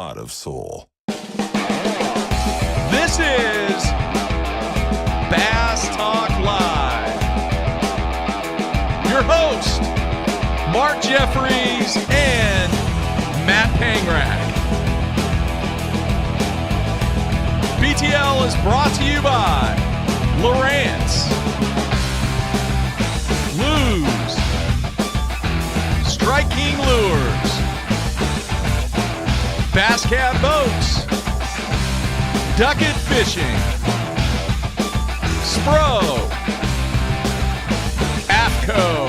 lot of soul. This is Bass Talk Live. Your host, Mark Jeffries and Matt Pangrack. BTL is brought to you by Lowrance, Lose, Strike King Lures, Bass Cat Boats, Ducket Fishing, Spro, AFCO,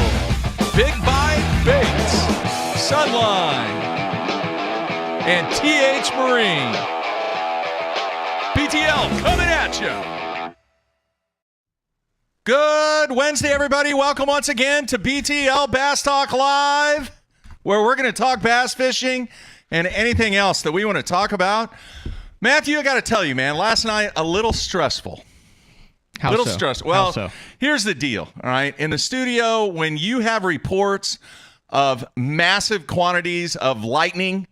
Big Bite Baits, Sunline, and TH Marine. BTL coming at you. Good Wednesday, everybody. Welcome once again to BTL Bass Talk Live, where we're going to talk bass fishing and anything else that we want to talk about. Matthew, I got to tell you, man, last night, a little stressful. How little so? stressful. Well, How so? Here's the deal, all right? In the studio, when you have reports of massive quantities of lightning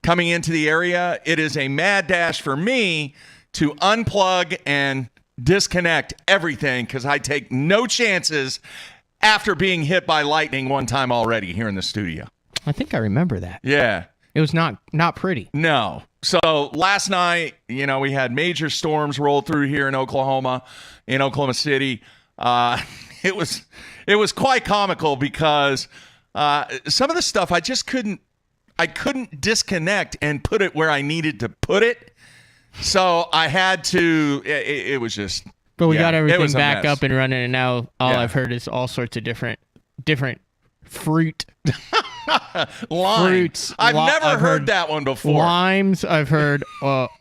coming into the area, it is a mad dash for me to unplug and disconnect everything because I take no chances after being hit by lightning one time already here in the studio. I think I remember that. Yeah. It was not pretty. No. So last night, you know, we had major storms roll through here in Oklahoma City. It was quite comical because some of the stuff I couldn't disconnect and put it where I needed to put it. So I had to. It was just. But we got everything back mess. up and running, and now all I've heard is all sorts of different fruit. Lime. Fruits. I've never I've heard that one before. Limes. I've heard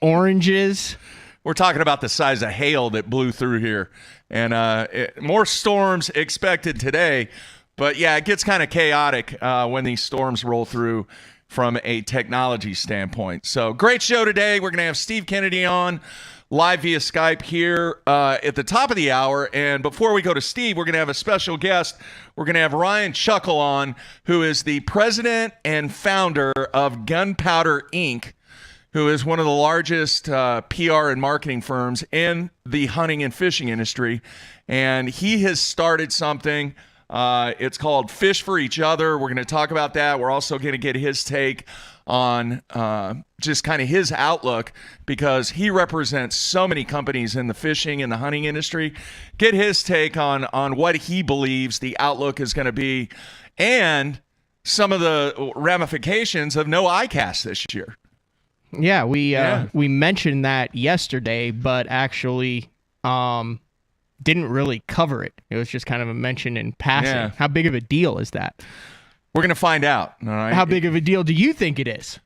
oranges. We're talking about the size of hail that blew through here, and more storms expected today. But yeah, it gets kind of chaotic when these storms roll through from a technology standpoint. So great show today. We're going to have Steve Kennedy on live via Skype here at the top of the hour. And before we go to Steve, we're going to have a special guest. We're going to have Ryan Chuckel on, who is the president and founder of Gunpowder Inc., who is one of the largest PR and marketing firms in the hunting and fishing industry. And he has started something. It's called Fish for Each Other. We're going to talk about that. We're also going to get his take on just kind of his outlook because he represents so many companies in the fishing and the hunting industry. Get his take on what he believes the outlook is going to be and some of the ramifications of no ICAST this year. Yeah, we mentioned that yesterday, but actually didn't really cover it. It was just kind of a mention in passing. Yeah. How big of a deal is that? We're going to find out. All right. How big of a deal do you think it is?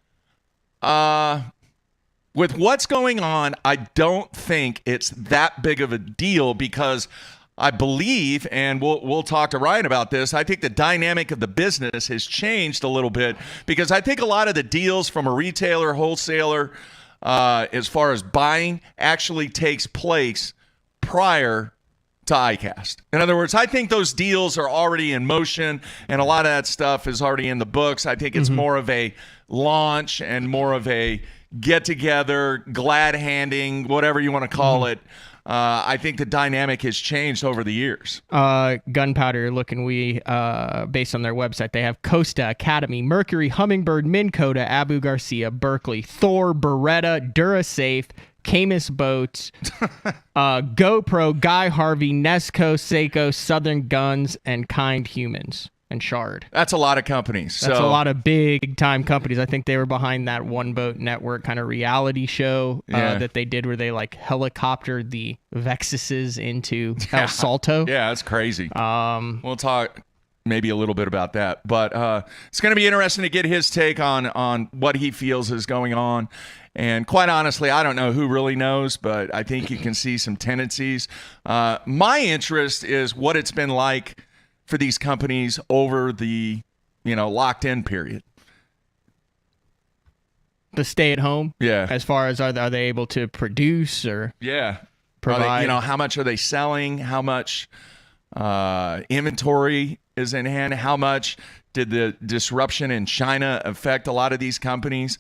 With what's going on, I don't think it's that big of a deal because I believe, and we'll talk to Ryan about this, I think the dynamic of the business has changed a little bit because I think a lot of the deals from a retailer, wholesaler, as far as buying actually takes place prior to ICAST. In other words, I think those deals are already in motion and a lot of that stuff is already in the books. I think it's more of a launch and more of a get-together, glad-handing, whatever you want to call it. I think the dynamic has changed over the years. Gunpowder, based on their website, they have Costa, Academy, Mercury, Humminbird, Minn Kota, Abu Garcia, Berkeley, Thor, Beretta, Durasafe, Camus Boats, GoPro, Guy Harvey, Nesco, Seiko, Southern Guns, and Kind Humans, and Shard. That's a lot of companies. That's a lot of big-time companies. I think they were behind that One Boat Network kind of reality show that they did where they like helicoptered the Vexuses into El Salto. Yeah, that's crazy. We'll talk maybe a little bit about that. But it's going to be interesting to get his take on what he feels is going on. And quite honestly, I don't know who really knows, but I think you can see some tendencies. My interest is what it's been like for these companies over the, locked-in period. The stay-at-home? Yeah. As far as are they able to produce or provide? How much are they selling? How much inventory is in hand? How much did the disruption in China affect a lot of these companies?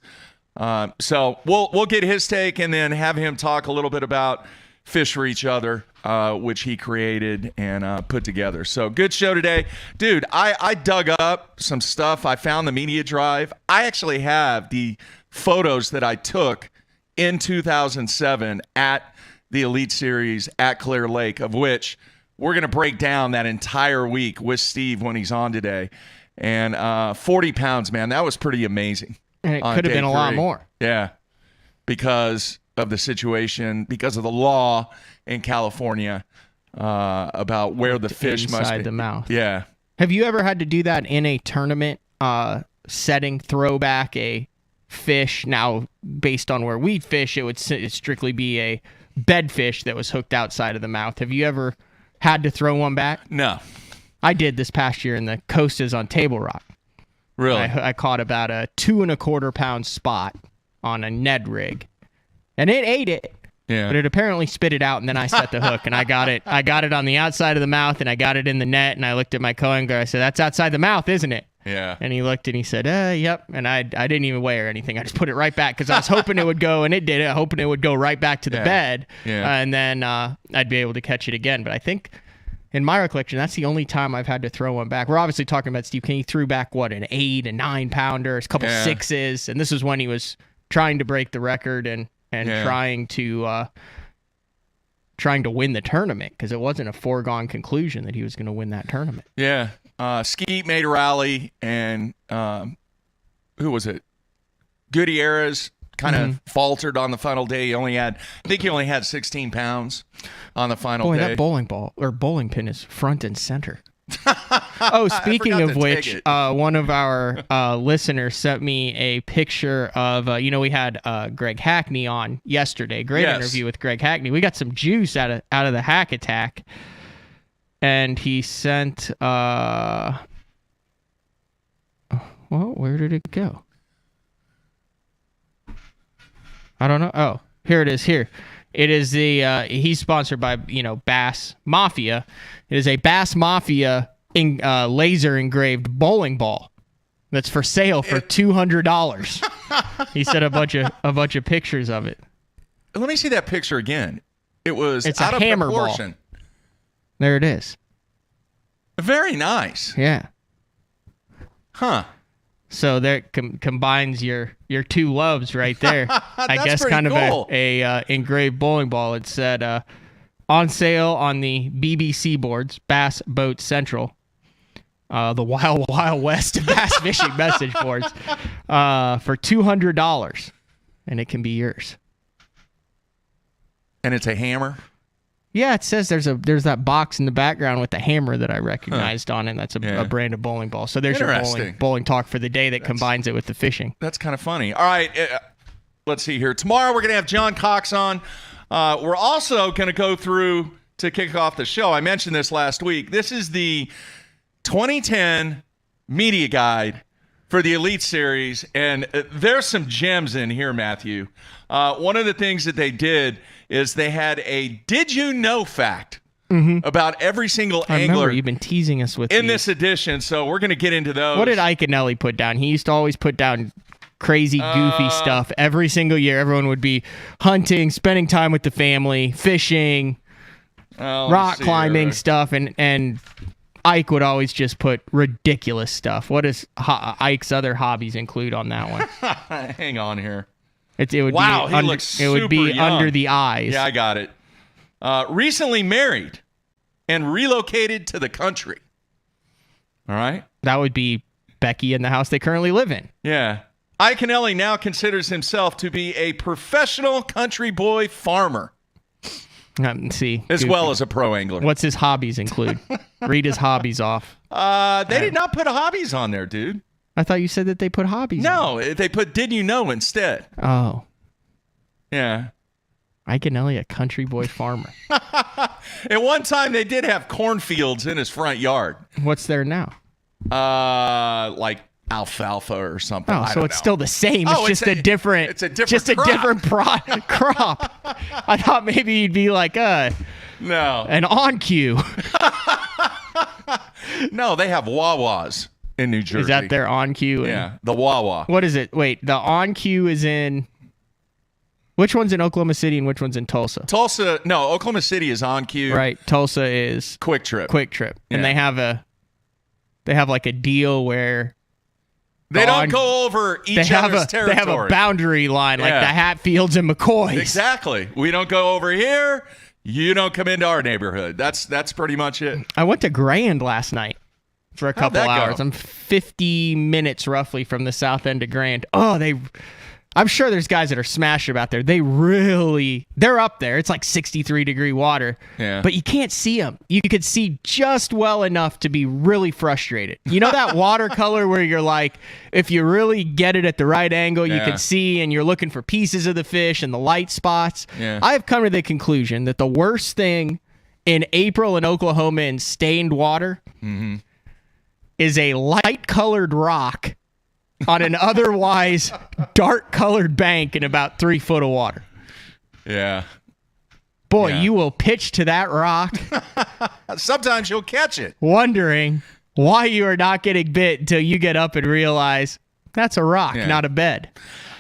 So we'll get his take and then have him talk a little bit about Fish for Each Other, which he created and put together. So good show today. Dude, I dug up some stuff. I found the media drive. I actually have the photos that I took in 2007 at the Elite Series at Clear Lake, of which we're going to break down that entire week with Steve when he's on today. And 40 pounds, man, that was pretty amazing. And it could have been a lot more. Yeah, because of the situation, because of the law in California about where the fish must be. Inside the mouth. Yeah. Have you ever had to do that in a tournament setting, throw back a fish? Now, based on where we fish, it would strictly be a bed fish that was hooked outside of the mouth. Have you ever had to throw one back? No. I did this past year in the Costas on Table Rock. Really? I caught about a 2.25 pound spot on a Ned rig, and it ate it. Yeah. But it apparently spit it out, and then I set the hook, and I got it on the outside of the mouth, and I got it in the net, and I looked at my co-angler. I said, "That's outside the mouth, isn't it?" Yeah. And he looked and he said, "Yep." And I didn't even weigh or anything. I just put it right back because I was hoping it would go, and it did it. Hoping it would go right back to the bed, and then I'd be able to catch it again. But I think, in my recollection, that's the only time I've had to throw one back. We're obviously talking about Steve Kenny threw back, an 8, a 9 pounder, a couple 6s, and this is when he was trying to break the record and trying to win the tournament, because it wasn't a foregone conclusion that he was going to win that tournament. Yeah. Skeet made a rally, and who was it? Gutierrez kind of faltered on the final day. I think he only had 16 pounds on the final day. Boy, that bowling pin is front and center. Oh, speaking of which, one of our listeners sent me a picture of, we had Greg Hackney on yesterday. Great interview with Greg Hackney. We got some juice out of the hack attack. And he sent, where did it go? I don't know. Oh, here it is. Here. It is he's sponsored by, Bass Mafia. It is a Bass Mafia laser engraved bowling ball that's for sale for $200. He sent a bunch of pictures of it. Let me see that picture again. It's out a of hammer proportion. Ball. There it is. Very nice. Yeah. Huh. So there combines your two loves right there. I guess kind cool. of a engraved bowling ball. It said on sale on the BBC boards, Bass Boat Central, the Wild West of bass fishing message boards, for $200, and it can be yours. And it's a hammer. Yeah, it says there's that box in the background with the hammer that I recognized on it. That's a brand of bowling ball. So there's your bowling talk for the day that combines it with the fishing. That's kind of funny. All right, let's see here. Tomorrow we're going to have John Cox on. We're also going to go through, to kick off the show, I mentioned this last week, this is the 2010 media guide for the Elite Series, and there's some gems in here, Matthew. One of the things that they did is they had a did you know fact about every single angler. I remember you've been teasing us with in this edition, so we're going to get into those. What did Iaconelli put down? He used to always put down crazy, goofy stuff every single year. Everyone would be hunting, spending time with the family, fishing, rock climbing stuff, and Ike would always just put ridiculous stuff. What does Ike's other hobbies include on that one? Hang on here. It would he looks super It would be young. under the eyes. Yeah, I got it. Recently married and relocated to the country. All right. That would be Becky in the house they currently live in. Yeah. Iaconelli now considers himself to be a professional country boy farmer. See. As well as a pro angler. What's his hobbies include? Read his hobbies off. They did not put hobbies on there, dude. I thought you said that they put hobbies on. No, they put did you know instead. Oh. Yeah. Iaconelli, a country boy farmer. At one time, they did have cornfields in his front yard. What's there now? Like alfalfa or something. Oh, so it's still the same. It's just a different. It's a different. Just crop. a different crop. I thought maybe you'd be like no, an on cue. No, they have Wawas in New Jersey. Is that their on cue? Yeah, the Wawa. What is it? Wait, the on cue is in. Which one's in Oklahoma City and which one's in Tulsa? Oklahoma City is on cue. Right. Tulsa is Quick Trip. And they have like a deal where they don't go over each other's territory. They have a boundary line like the Hatfields and McCoys. Exactly. We don't go over here. You don't come into our neighborhood. That's pretty much it. I went to Grand last night for a couple hours. Go? I'm 50 minutes roughly from the south end of Grand. I'm sure there's guys that are smashing about there. They're up there. It's like 63-degree water. Yeah. But you can't see them. You could see just well enough to be really frustrated. You know that watercolor where you're like, if you really get it at the right angle, you can see, and you're looking for pieces of the fish and the light spots. Yeah. I've come to the conclusion that the worst thing in April in Oklahoma in stained water is a light-colored rock on an otherwise dark-colored bank in about 3 foot of water. Yeah. Boy, you will pitch to that rock. Sometimes you'll catch it. Wondering why you are not getting bit until you get up and realize that's a rock, not a bed.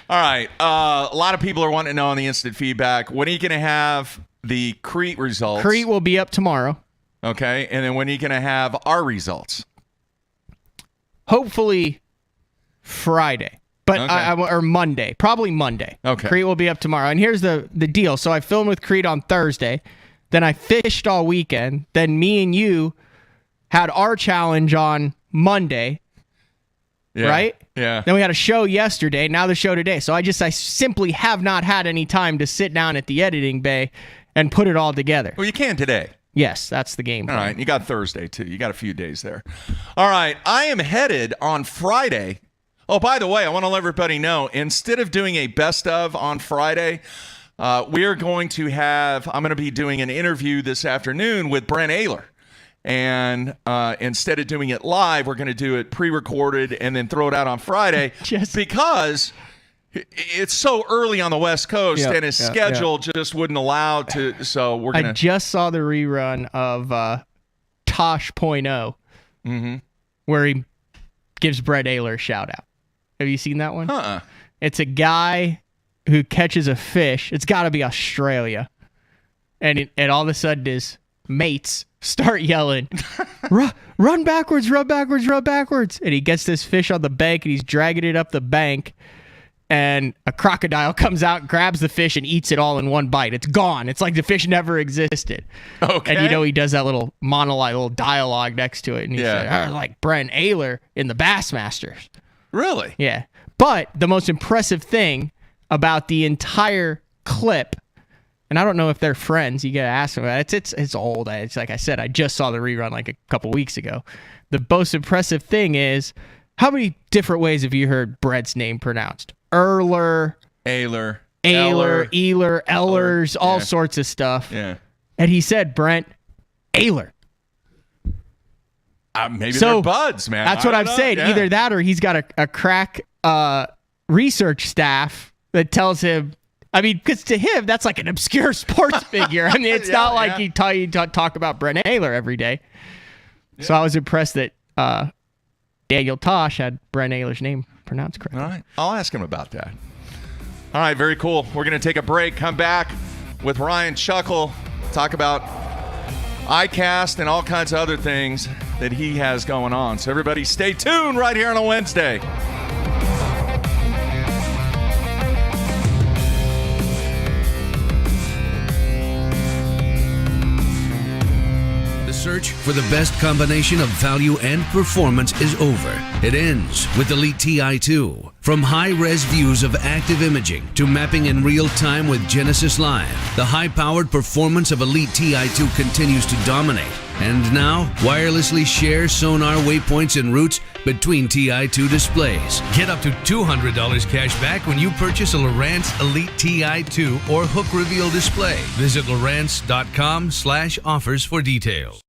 All right. A lot of people are wanting to know on the instant feedback, when are you going to have the Crete results? Crete will be up tomorrow. Okay. And then when are you going to have our results? Hopefully Friday, but or Monday, probably Monday. Okay. Crete will be up tomorrow. And here's the deal. So I filmed with Crete on Thursday. Then I fished all weekend. Then me and you had our challenge on Monday. Yeah. Right? Yeah. Then we had a show yesterday. Now the show today. So I simply have not had any time to sit down at the editing bay and put it all together. Well, you can today. Yes, that's the game plan. All right. You got Thursday, too. You got a few days there. All right. I am headed on Friday. Oh, by the way, I want to let everybody know, instead of doing a best of on Friday, we are going to I'm going to be doing an interview this afternoon with Brent Ehrler. And instead of doing it live, we're going to do it pre-recorded and then throw it out on Friday because it's so early on the West Coast and his schedule just wouldn't allow to. So we're going to. I just saw the rerun of Tosh.0 where he gives Brent Ehrler a shout out. Have you seen that one? It's a guy who catches a fish. It's got to be Australia. And all of a sudden his mates start yelling, run backwards, run backwards, run backwards. And he gets this fish on the bank and he's dragging it up the bank. And a crocodile comes out, grabs the fish, and eats it all in one bite. It's gone. It's like the fish never existed. Okay. And he does that little monologue, little dialogue next to it. And he's like Brent Ehrler in the Bassmasters. Really? Yeah. But the most impressive thing about the entire clip, and I don't know if they're friends, you got to ask them about it. It's old. It's like I said, I just saw the rerun like a couple weeks ago. The most impressive thing is, how many different ways have you heard Brent's name pronounced? Ehrler, Ehlers, all sorts of stuff. Yeah. And he said Brent Ehrler. Maybe they're buds, man. That's what I'm saying. Yeah. Either that or he's got a crack research staff that tells him. I mean, because to him, that's like an obscure sports figure. I mean, it's not like you talk about Brent Ehrler every day. Yeah. So I was impressed that Daniel Tosh had Brent Ehrler's name pronounced correctly. All right. I'll ask him about that. All right. Very cool. We're going to take a break, come back with Ryan Chuckel, talk about ICAST and all kinds of other things that he has going on. So everybody stay tuned right here on a Wednesday. The search for the best combination of value and performance is over. It ends with Elite TI2. From high-res views of active imaging to mapping in real time with Genesis Live, the high-powered performance of Elite TI2 continues to dominate. And now, wirelessly share sonar waypoints and routes between TI2 displays. Get up to $200 cash back when you purchase a Lowrance Elite TI2 or Hook Reveal display. Visit Lowrance.com/offers for details.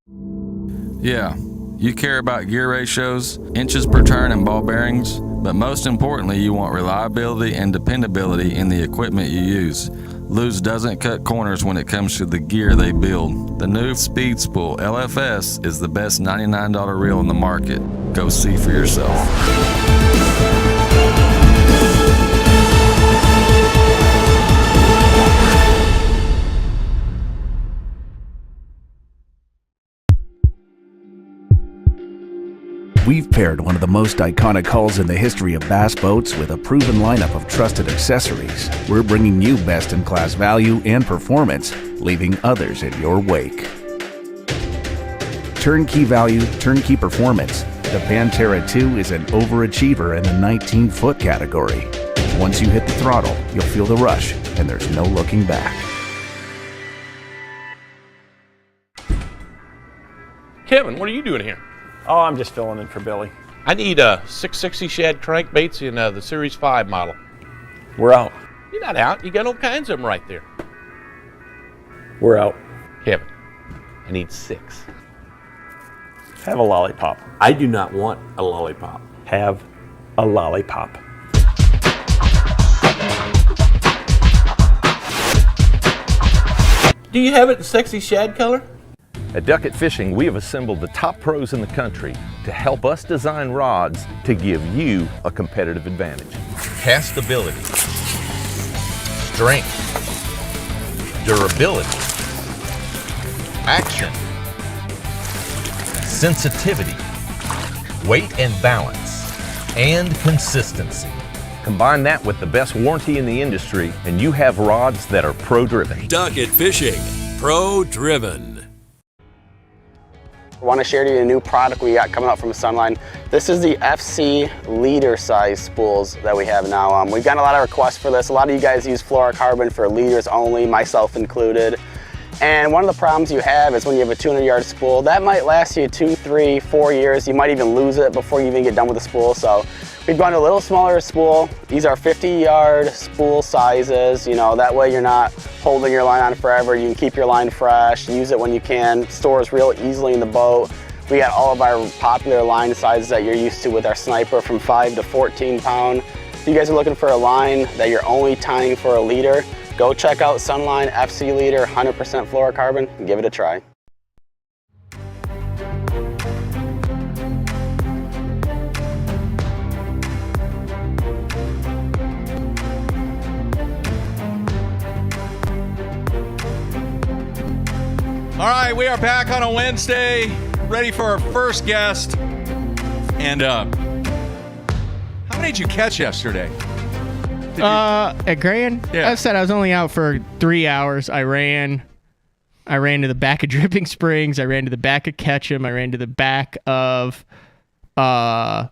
Yeah, you care about gear ratios, inches per turn, and ball bearings, but most importantly, you want reliability and dependability in the equipment you use. Lew's doesn't cut corners when it comes to the gear they build. The new Speed Spool LFS is the best $99 reel in the market. Go see for yourself. We've paired one of the most iconic hulls in the history of bass boats with a proven lineup of trusted accessories. We're bringing you best-in-class value and performance, leaving others in your wake. Turnkey value, turnkey performance. The Pantera 2 is an overachiever in the 19-foot category. Once you hit the throttle, you'll feel the rush, and there's no looking back. Kevin, what are you doing here? Oh, I'm just filling in for Billy. I need 660 shad crankbaits in the Series 5 model. We're out. You're not out. You got all kinds of them right there. We're out. Kevin, I need 6. Have a lollipop. I do not want a lollipop. Have a lollipop. Do you have it in sexy shad color? At Duckett Fishing, we have assembled the top pros in the country to help us design rods to give you a competitive advantage. Castability, strength, durability, action, sensitivity, weight and balance, and consistency. Combine that with the best warranty in the industry, and you have rods that are pro-driven. Duckett Fishing, pro-driven. I want to share with you a new product we got coming out from Sunline. This is the FC leader size spools that we have now. We've gotten a lot of requests for this. A lot of you guys use fluorocarbon for leaders only, myself included. And one of the problems you have is when you have a 200-yard spool, that might last you 2, 3, 4 years. You might even lose it before you even get done with the spool. So we've gone to a little smaller spool. These are 50-yard spool sizes. You know, that way you're not holding your line on forever. You can keep your line fresh, use it when you can, stores real easily in the boat. We got all of our popular line sizes that you're used to with our Sniper from 5 to 14 pound. If you guys are looking for a line that you're only tying for a leader, go check out Sunline FC Leader 100% fluorocarbon and give it a try. All right, we are back on a Wednesday, ready for our first guest. And how many did you catch yesterday? At Grand? Yeah. I said I was only out for 3 hours. I ran to the back of Dripping Springs. I ran to the back of Ketchum. I ran to the back of I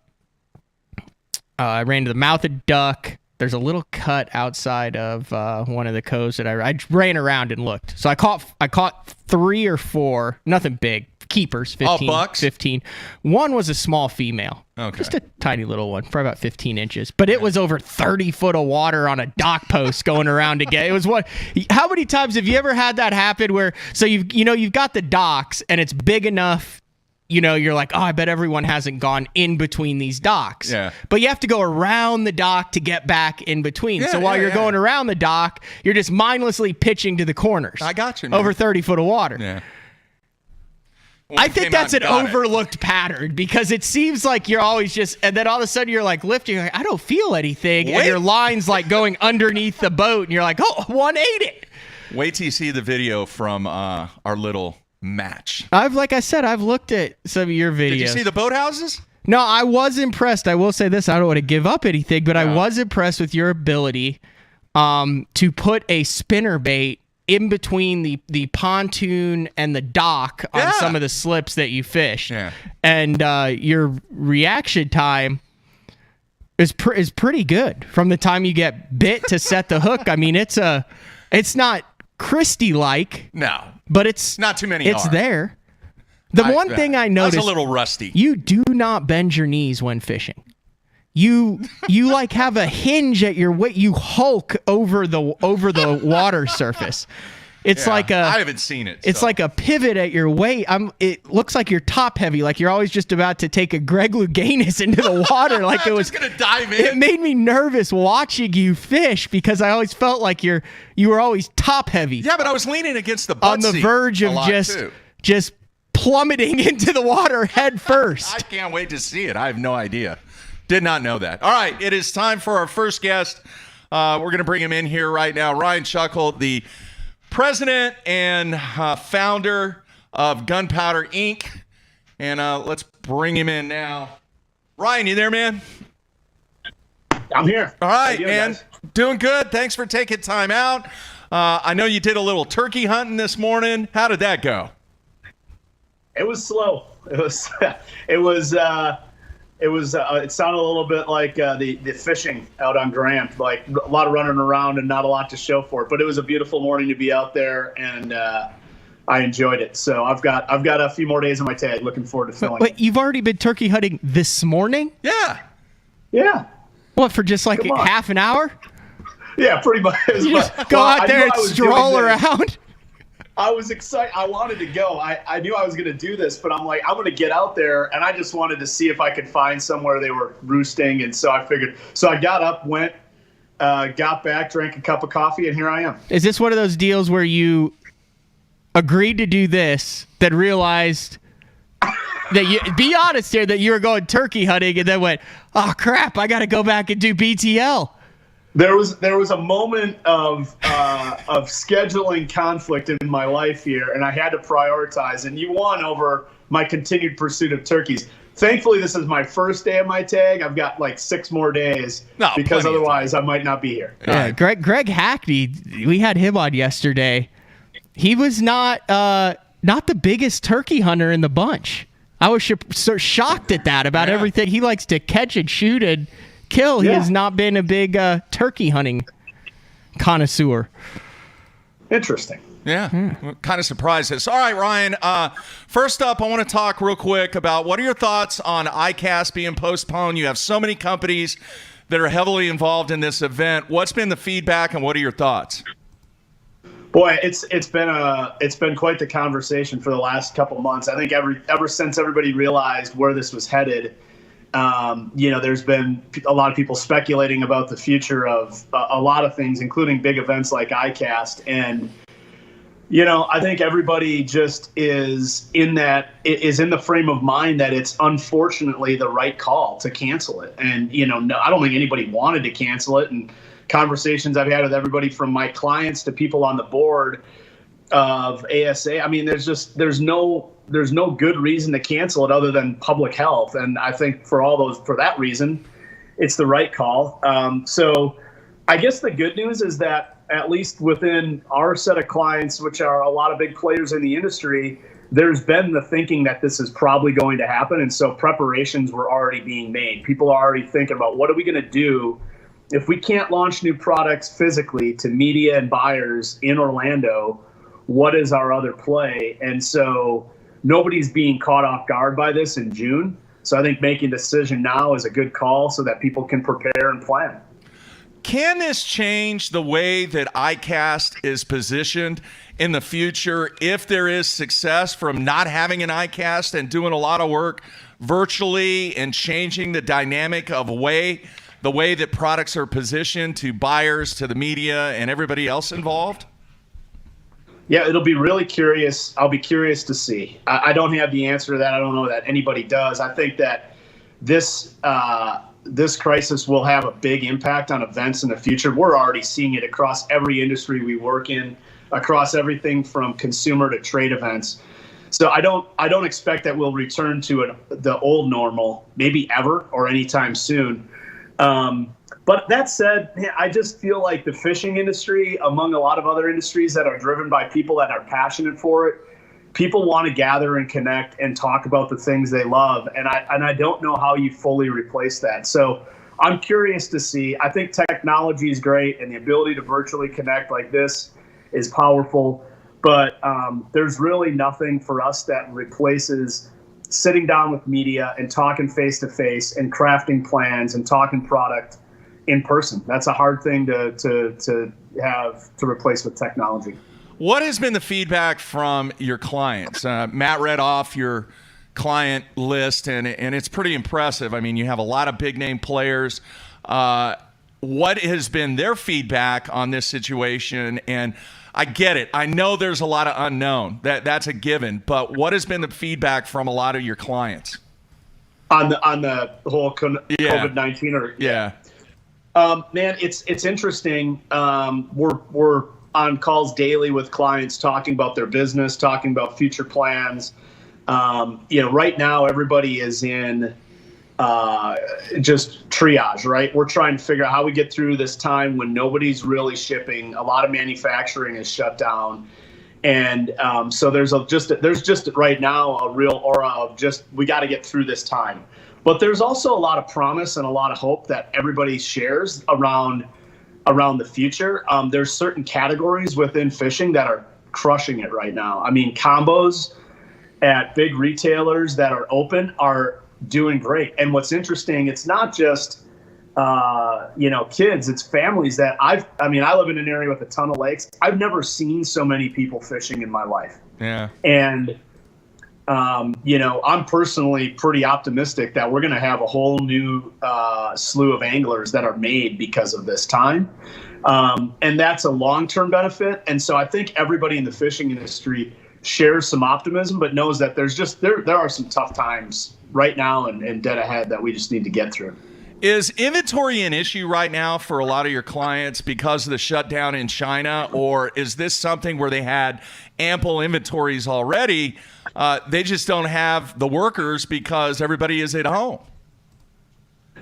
ran to the mouth of Duck. There's a little cut outside of one of the coves that I ran around and looked. So I caught 3 or 4, nothing big, keepers, 15. bucks? 15. One was a small female. Okay. Just a tiny little one, probably about 15 inches. But it was over 30 foot of water on a dock post going around to get. It was what? How many times have you ever had that happen where, so you've got the docks and it's big enough, you know, you're like, oh, I bet everyone hasn't gone in between these docks. Yeah. But you have to go around the dock to get back in between. Yeah, so while yeah, you're yeah. going around the dock, you're just mindlessly pitching to the corners. I got you, man. Over 30 foot of water. Yeah. I think that's an overlooked pattern because it seems like you're always just, and then all of a sudden you're like lifting, you're like, I don't feel anything. And your line's like going underneath the boat and you're like, oh, 180 it. Wait till you see the video from our little match. Like I said, I've looked at some of your videos. Did you see the boathouses? No, I was impressed. I will say this. I don't want to give up anything, but I was impressed with your ability to put a spinner bait in between the pontoon and the dock on some of the slips that you fish. Yeah. And your reaction time is pretty good from the time you get bit to set the hook. I mean, it's not Christie-like. No. But it's not too many. It's there. The one thing I noticed, I was a little rusty. You do not bend your knees when fishing. You like have a hinge at your weight. You hulk over the water surface. It's like I haven't seen it. It's like a pivot at your weight. It looks like you're top heavy, like you're always just about to take a Greg Louganis into the water. Like it was gonna dive in. It made me nervous watching you fish because I always felt like you were always top heavy. Yeah, but I was leaning against the butt on the seat verge of a lot, just plummeting into the water head first. I can't wait to see it. I have no idea. Did not know that. All right, it is time for our first guest. We're going to bring him in here right now. Ryan Chuckel, the president and founder of Gunpowder Inc. And let's bring him in now. Ryan, you there, man? I'm here. All right, doing, man. Guys? Doing good. Thanks for taking time out. I know you did a little turkey hunting this morning. How did that go? It was slow. It sounded a little bit like the fishing out on Grant, like a lot of running around and not a lot to show for it. But it was a beautiful morning to be out there, and I enjoyed it. So I've got a few more days on my tag. Looking forward to filming. But you've already been turkey hunting this morning? Yeah. Yeah. What, for just like half an hour? Yeah, pretty much. You just go out there and stroll around? I was excited. I wanted to go. I knew I was going to do this, but I'm like, I'm going to get out there, and I just wanted to see if I could find somewhere they were roosting, and so I figured. So I got up, went, got back, drank a cup of coffee, and here I am. Is this one of those deals where you agreed to do this, then realized that you, be honest here, that you were going turkey hunting, and then went, oh crap, I got to go back and do BTL? There was a moment of scheduling conflict in my life here, and I had to prioritize. And you won over my continued pursuit of turkeys. Thankfully, this is my first day of my tag. I've got like 6 more days because otherwise I might not be here. Yeah, Greg Hackney, we had him on yesterday. He was not the biggest turkey hunter in the bunch. I was so shocked at that about everything. He likes to catch and shoot and kill. He has not been a big turkey hunting connoisseur. Interesting. Yeah, kind of surprised us. All right, Ryan, first up, I want to talk real quick about what are your thoughts on ICAST being postponed? You have so many companies that are heavily involved in this event. What's been the feedback, and what are your thoughts? Boy, it's been quite the conversation for the last couple months. I think ever since everybody realized where this was headed, there's been a lot of people speculating about the future of a lot of things, including big events like ICAST. And, I think everybody just is in the frame of mind that it's unfortunately the right call to cancel it. And, I don't think anybody wanted to cancel it. And conversations I've had with everybody from my clients to people on the board of ASA, I mean, there's no good reason to cancel it other than public health. And I think for that reason, it's the right call. So I guess the good news is that at least within our set of clients, which are a lot of big players in the industry, there's been the thinking that this is probably going to happen. And so preparations were already being made. People are already thinking about what are we going to do if we can't launch new products physically to media and buyers in Orlando. What is our other play? And so nobody's being caught off guard by this in June. So I think making a decision now is a good call so that people can prepare and plan. Can this change the way that ICAST is positioned in the future if there is success from not having an ICAST and doing a lot of work virtually and changing the dynamic of the way that products are positioned to buyers, to the media, and everybody else involved? Yeah, it'll be really curious. I'll be curious to see. I don't have the answer to that. I don't know that anybody does. I think that this crisis will have a big impact on events in the future. We're already seeing it across every industry we work in, across everything from consumer to trade events. So I don't expect that we'll return to the old normal, maybe ever or anytime soon. But that said, I just feel like the fishing industry, among a lot of other industries that are driven by people that are passionate for it, people want to gather and connect and talk about the things they love. And I don't know how you fully replace that. So I'm curious to see. I think technology is great, and the ability to virtually connect like this is powerful. But there's really nothing for us that replaces sitting down with media and talking face-to-face and crafting plans and talking product in person. That's a hard thing to have to replace with technology. What has been the feedback from your clients? Matt read off your client list, and it's pretty impressive. I mean, you have a lot of big-name players. What has been their feedback on this situation? And I get it. I know there's a lot of unknown. That's a given. But what has been the feedback from a lot of your clients? On the whole COVID-19? Yeah. Man, it's interesting. We're on calls daily with clients talking about their business, talking about future plans. Right now everybody is in just triage, right? We're trying to figure out how we get through this time when nobody's really shipping. A lot of manufacturing is shut down. And so there's just right now a real aura of just, we got to get through this time. But there's also a lot of promise and a lot of hope that everybody shares around the future. There's certain categories within fishing that are crushing it right now. I mean, combos at big retailers that are open are doing great. And what's interesting, it's not just kids, it's families that I live in an area with a ton of lakes. I've never seen so many people fishing in my life. Yeah. And I'm personally pretty optimistic that we're going to have a whole new slew of anglers that are made because of this time. And that's a long-term benefit. And so I think everybody in the fishing industry shares some optimism, but knows that there are some tough times right now and dead ahead that we just need to get through. Is inventory an issue right now for a lot of your clients because of the shutdown in China, or is this something where they had ample inventories already? They just don't have the workers because everybody is at home.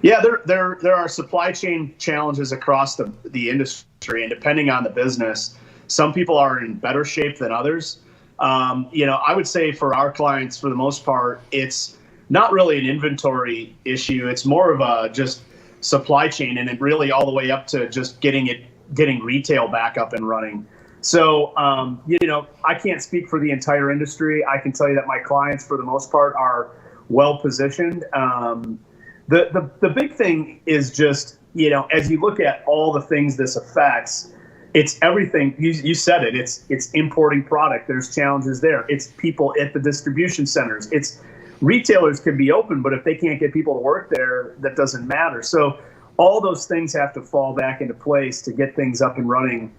Yeah, there are supply chain challenges across the industry, and depending on the business, some people are in better shape than others. I would say for our clients, for the most part, it's not really an inventory issue. It's more of a just supply chain, and it really all the way up to just getting retail back up and running. So, I can't speak for the entire industry. I can tell you that my clients, for the most part, are well positioned. The big thing is just, as you look at all the things this affects, it's everything. You said it. It's importing product. There's challenges there. It's people at the distribution centers. It's retailers can be open, but if they can't get people to work there, that doesn't matter. So all those things have to fall back into place to get things up and running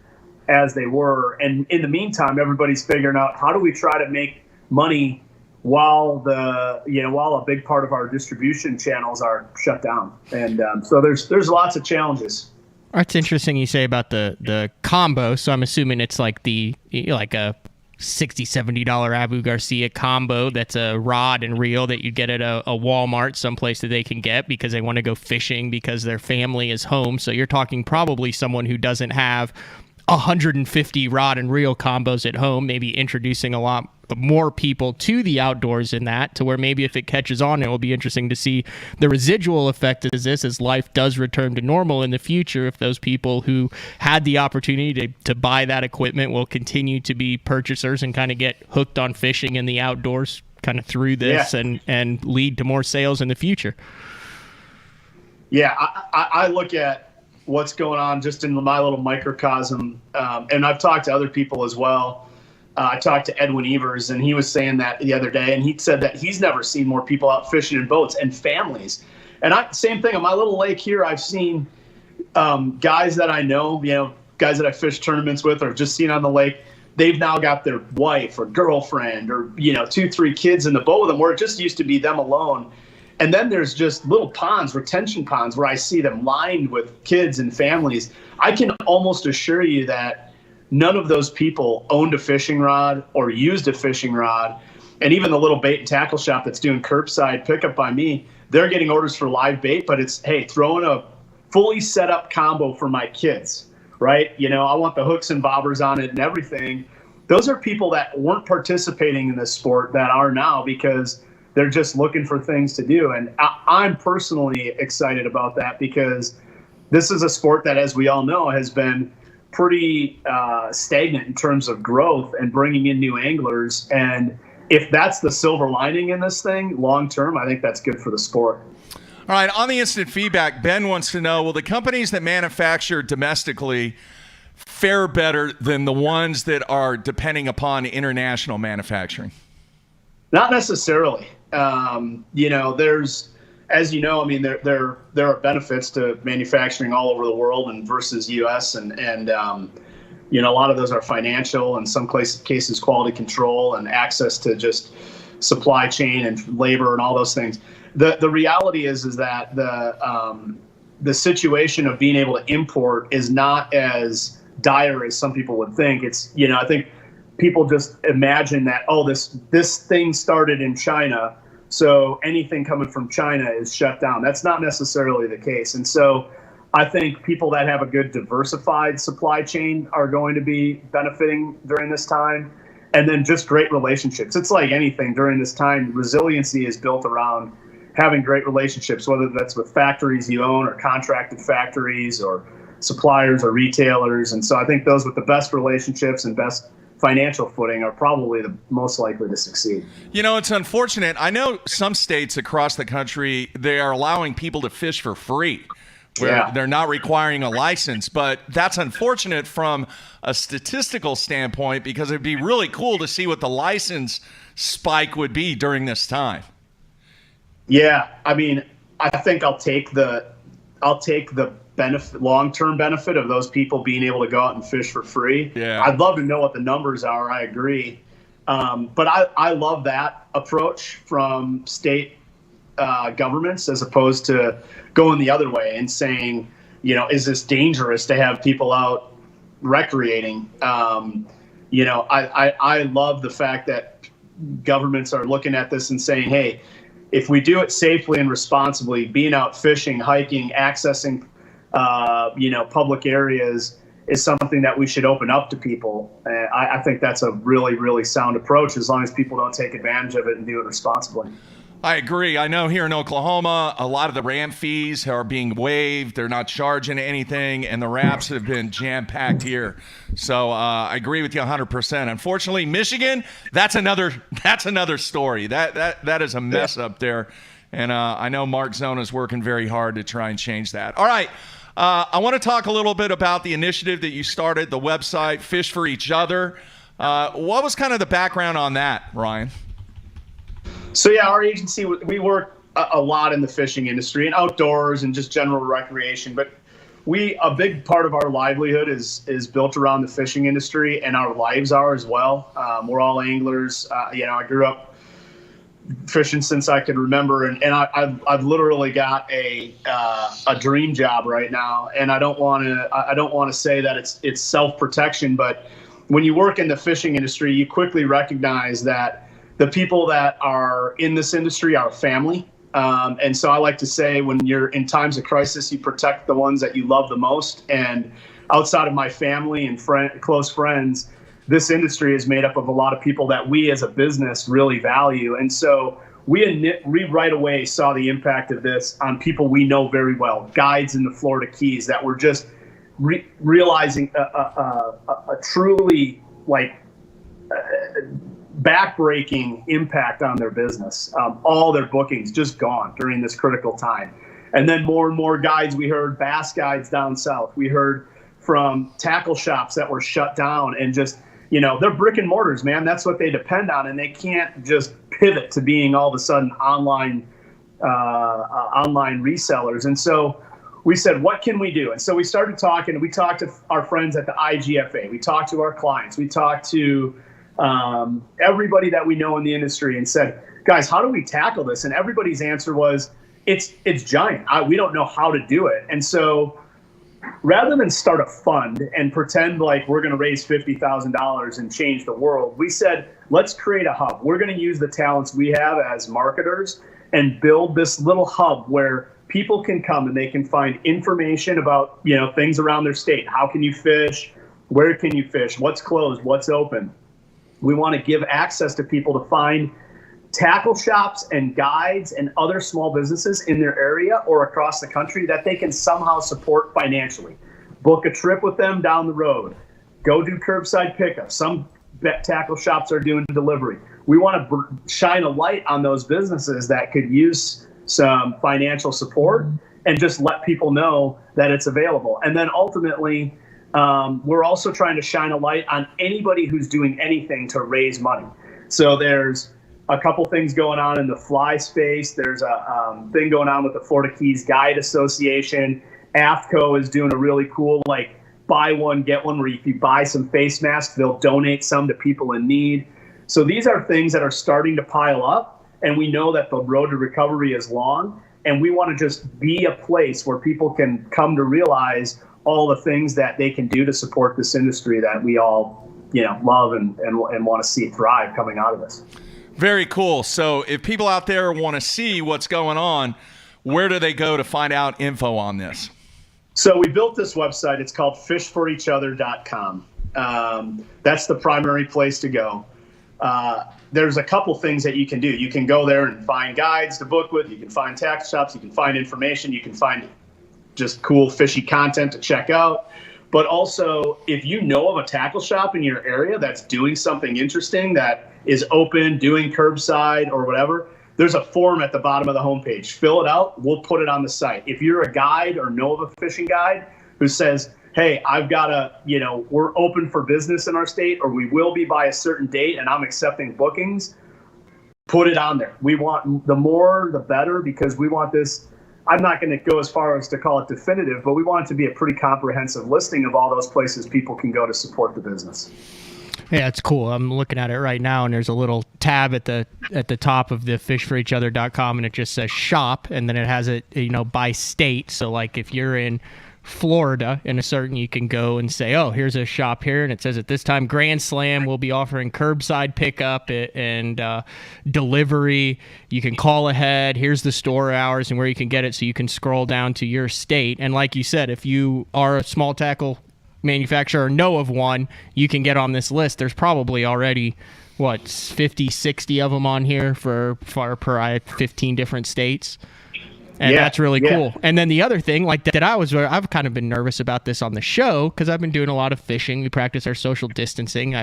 as they were. And in the meantime, everybody's figuring out how do we try to make money while a big part of our distribution channels are shut down. And so there's lots of challenges. That's interesting you say about the combo. So I'm assuming it's like a $60, $70 Abu Garcia combo that's a rod and reel that you get at a Walmart, someplace that they can get because they want to go fishing because their family is home. So you're talking probably someone who doesn't have 150 rod and reel combos at home, maybe introducing a lot more people to the outdoors in that, to where maybe if it catches on, it will be interesting to see the residual effect of this as life does return to normal in the future. If those people who had the opportunity to buy that equipment will continue to be purchasers and kind of get hooked on fishing in the outdoors kind of through this and lead to more sales in the future. Yeah, I look at what's going on just in my little microcosm, and I've talked to other people as well. I talked to Edwin Evers, and he was saying that the other day, and he said that he's never seen more people out fishing in boats and families. And same thing on my little lake here. I've seen guys that I know, guys that I fish tournaments with or just seen on the lake. They've now got their wife or girlfriend or 2-3 kids in the boat with them, where it just used to be them alone. And then there's just little ponds, retention ponds, where I see them lined with kids and families. I can almost assure you that none of those people owned a fishing rod or used a fishing rod. And even the little bait and tackle shop that's doing curbside pickup by me, they're getting orders for live bait, but it's, hey, throw in a fully set up combo for my kids, right? I want the hooks and bobbers on it and everything. Those are people that weren't participating in this sport that are now because they're just looking for things to do. And I'm personally excited about that because this is a sport that, as we all know, has been pretty stagnant in terms of growth and bringing in new anglers. And if that's the silver lining in this thing long term, I think that's good for the sport. All right, on the instant feedback, Ben wants to know, will the companies that manufacture domestically fare better than the ones that are depending upon international manufacturing? Not necessarily. There's, as you know, I mean, there are benefits to manufacturing all over the world and versus U.S. and a lot of those are financial, and some cases quality control and access to just supply chain and labor and all those things. The reality is that the situation of being able to import is not as dire as some people would think. It's, I think people just imagine that, this thing started in China, so anything coming from China is shut down. That's not necessarily the case. And so I think people that have a good diversified supply chain are going to be benefiting during this time. And then just great relationships. It's like anything during this time, resiliency is built around having great relationships, whether that's with factories you own or contracted factories or suppliers or retailers. And so I think those with the best relationships and best financial footing are probably the most likely to succeed. It's unfortunate. I know some states across the country, they are allowing people to fish for free, where they're not requiring a license. But that's unfortunate from a statistical standpoint, because it'd be really cool to see what the license spike would be during this time. Yeah, I mean, I think I'll take the benefit, long-term benefit of those people being able to go out and fish for free. Yeah. I'd love to know what the numbers are. I agree. But I love that approach from state governments, as opposed to going the other way and saying, is this dangerous to have people out recreating? I love the fact that governments are looking at this and saying, hey, if we do it safely and responsibly, being out fishing, hiking, accessing, public areas is something that we should open up to people. I think that's a really, really sound approach, as long as people don't take advantage of it and do it responsibly. I agree. I know here in Oklahoma, a lot of the ramp fees are being waived. They're not charging anything, and the wraps have been jam-packed here. So I agree with you 100%. Unfortunately, Michigan, that's another story. That is a mess up there, and I know Mark Zona is working very hard to try and change that. All right. I want to talk a little bit about the initiative that you started, the website, Fish for Each Other. What was kind of the background on that, Ryan? So yeah, our agency, we work a lot in the fishing industry and outdoors and just general recreation. But a big part of our livelihood is built around the fishing industry, and our lives are as well. We're all anglers. I grew up fishing since I could remember, and I've literally got a dream job right now. And I don't want to say that it's self-protection, but when you work in the fishing industry, you quickly recognize that the people that are in this industry are family. And so I like to say, when you're in times of crisis, you protect the ones that you love the most. And outside of my family and close friends, this industry is made up of a lot of people that we as a business really value. And so we right away saw the impact of this on people we know very well, guides in the Florida Keys, that were just realizing a truly backbreaking impact on their business. All their bookings just gone during this critical time. And then more and more guides, we heard bass guides down south. We heard from tackle shops that were shut down, and just, they're brick and mortars, man. That's what they depend on. And they can't just pivot to being all of a sudden online resellers. And so we said, what can we do? And so we started talking. We talked to our friends at the IGFA. We talked to our clients. We talked to everybody that we know in the industry, and said, guys, how do we tackle this? And everybody's answer was, it's giant. We don't know how to do it. And so rather than start a fund and pretend like we're going to raise $50,000 and change the world, we said, let's create a hub. We're going to use the talents we have as marketers and build this little hub where people can come and they can find information about, things around their state. How can you fish? Where can you fish? What's closed? What's open? We want to give access to people to find tackle shops and guides and other small businesses in their area or across the country that they can somehow support financially. Book a trip with them down the road. Go do curbside pickup. Some tackle shops are doing delivery. We want to shine a light on those businesses that could use some financial support and just let people know that it's available. And then ultimately, we're also trying to shine a light on anybody who's doing anything to raise money. So there's a couple things going on in the fly space. There's a thing going on with the Florida Keys Guide Association. AFCO is doing a really cool, like, buy one, get one, where if you buy some face masks, they'll donate some to people in need. So these are things that are starting to pile up, and we know that the road to recovery is long, and we want to just be a place where people can come to realize all the things that they can do to support this industry that we all, love and want to see thrive coming out of this. Very cool. So if people out there want to see what's going on, where do they go to find out info on this? So we built this website. It's called fishforeachother.com. That's the primary place to go. There's a couple things that you can do. You can go there and find guides to book with. You can find tackle shops. You can find information. You can find just cool fishy content to check out. But also, if you know of a tackle shop in your area that's doing something interesting, that is open, doing curbside or whatever, there's a form at the bottom of the homepage. Fill it out. We'll put it on the site. If you're a guide or know of a fishing guide who says, hey, I've got we're open for business in our state, or we will be by a certain date, and I'm accepting bookings, put it on there. We want the more, the better, because we want this. I'm not going to go as far as to call it definitive, but we want it to be a pretty comprehensive listing of all those places people can go to support the business. Yeah, it's cool. I'm looking at it right now, and there's a little tab at the top of the fishforeachother.com, and it just says shop, and then it has it, by state. So like if you're in Florida in a certain, you can go and say, oh, here's a shop here, and it says at this time Grand Slam will be offering curbside pickup and delivery. You can call ahead. Here's the store hours and where you can get it, so you can scroll down to your state. And like you said, if you are a small tackle manufacturer or know of one, you can get on this list. There's probably already 50, 60 of them on here for 15 different states. And that's really cool. And then the other thing, like that I've kind of been nervous about this on the show, because I've been doing a lot of fishing. We practice our social distancing.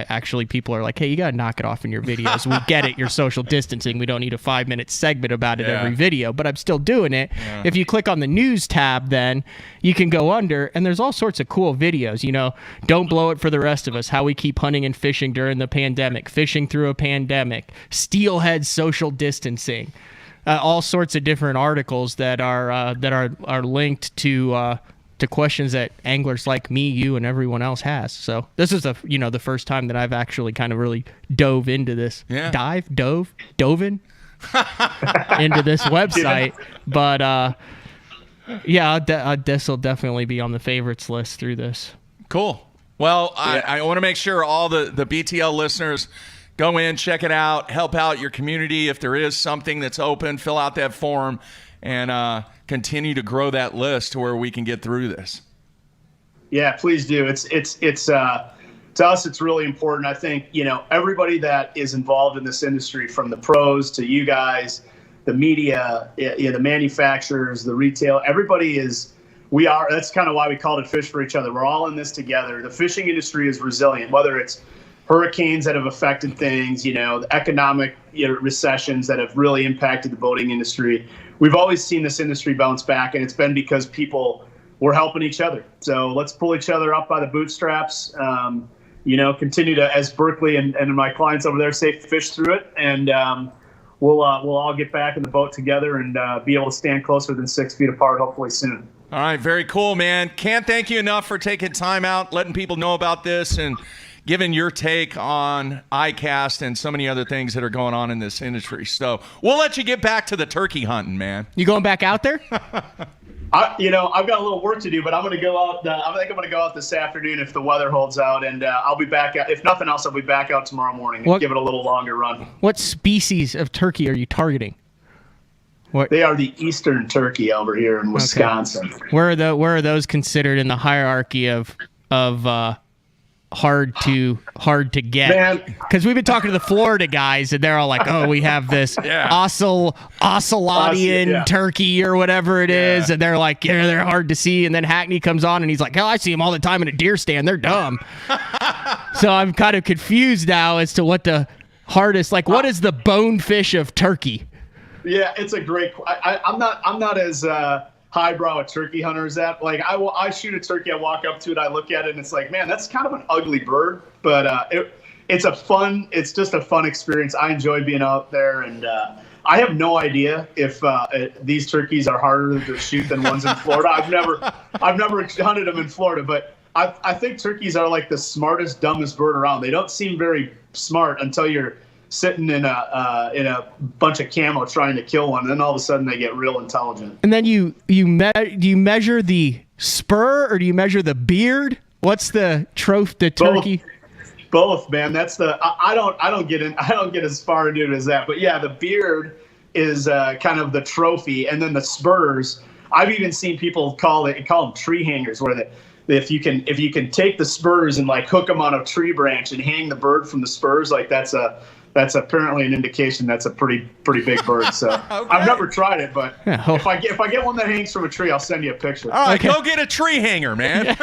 People are like, hey, you got to knock it off in your videos. We get it. You're social distancing. We don't need a 5-minute segment about it every video, but I'm still doing it. Yeah. If you click on the news tab, then you can go under, and there's all sorts of cool videos. Don't blow it for the rest of us. How we keep hunting and fishing during the pandemic, fishing through a pandemic, steelhead social distancing. All sorts of different articles that are linked to questions that anglers like me, you, and everyone else has. So this is the first time that I've actually kind of really dove into this. Yeah. Dove in into this website. But this will definitely be on the favorites list through this. Cool. Well, I want to make sure all the BTL listeners go in, check it out, help out your community. If there is something that's open, fill out that form, and continue to grow that list to where we can get through this. Yeah, please do. It's to us, it's really important. I think, everybody that is involved in this industry, from the pros to you guys, the media, the manufacturers, the retail, that's kind of why we called it Fish for Each Other. We're all in this together. The fishing industry is resilient, whether it's hurricanes that have affected things, the economic recessions that have really impacted the boating industry. We've always seen this industry bounce back, and it's been because people were helping each other. So let's pull each other up by the bootstraps, continue to, as Berkeley and my clients over there say, fish through it, and we'll all get back in the boat together and be able to stand closer than 6 feet apart hopefully soon. All right, very cool, man. Can't thank you enough for taking time out, letting people know about this, and giving your take on ICAST and so many other things that are going on in this industry. So we'll let you get back to the turkey hunting, man. You going back out there? I've got a little work to do, but I'm going to go out. I think I'm going to go out this afternoon if the weather holds out, and I'll be back. If nothing else, I'll be back out tomorrow morning and give it a little longer run. What species of turkey are you targeting? They are the eastern turkey over here in Wisconsin. Okay. Where are those considered in the hierarchy of hard to get? Because we've been talking to the Florida guys, and they're all like, oh, we have this ocelotian turkey or whatever it is, and they're like, they're hard to see. And then Hackney comes on and he's like, hell, I see them all the time in a deer stand, they're dumb. So I'm kind of confused now as to what the hardest, what is the bonefish of turkey? Yeah, it's a great. I'm not as highbrow a turkey hunter is at. Like I shoot a turkey, I walk up to it, I look at it, and it's like, man, that's kind of an ugly bird, but it's just a fun experience. I enjoy being out there, and I have no idea if these turkeys are harder to shoot than ones in Florida. I've never hunted them in Florida, but I think turkeys are like the smartest, dumbest bird around. They don't seem very smart until you're sitting in a bunch of camo trying to kill one, and then all of a sudden they get real intelligent. And then do you measure the spur or do you measure the beard? What's the turkey? Both, man. That's I don't get as far into it as that, but yeah, the beard is kind of the trophy, and then the spurs. I've even seen people call them tree hangers, where if you can take the spurs and like hook them on a tree branch and hang the bird from the spurs, like that's apparently an indication that's a pretty big bird. So okay. I've never tried it, but if I get one that hangs from a tree, I'll send you a picture. All right, go get a tree hanger, man.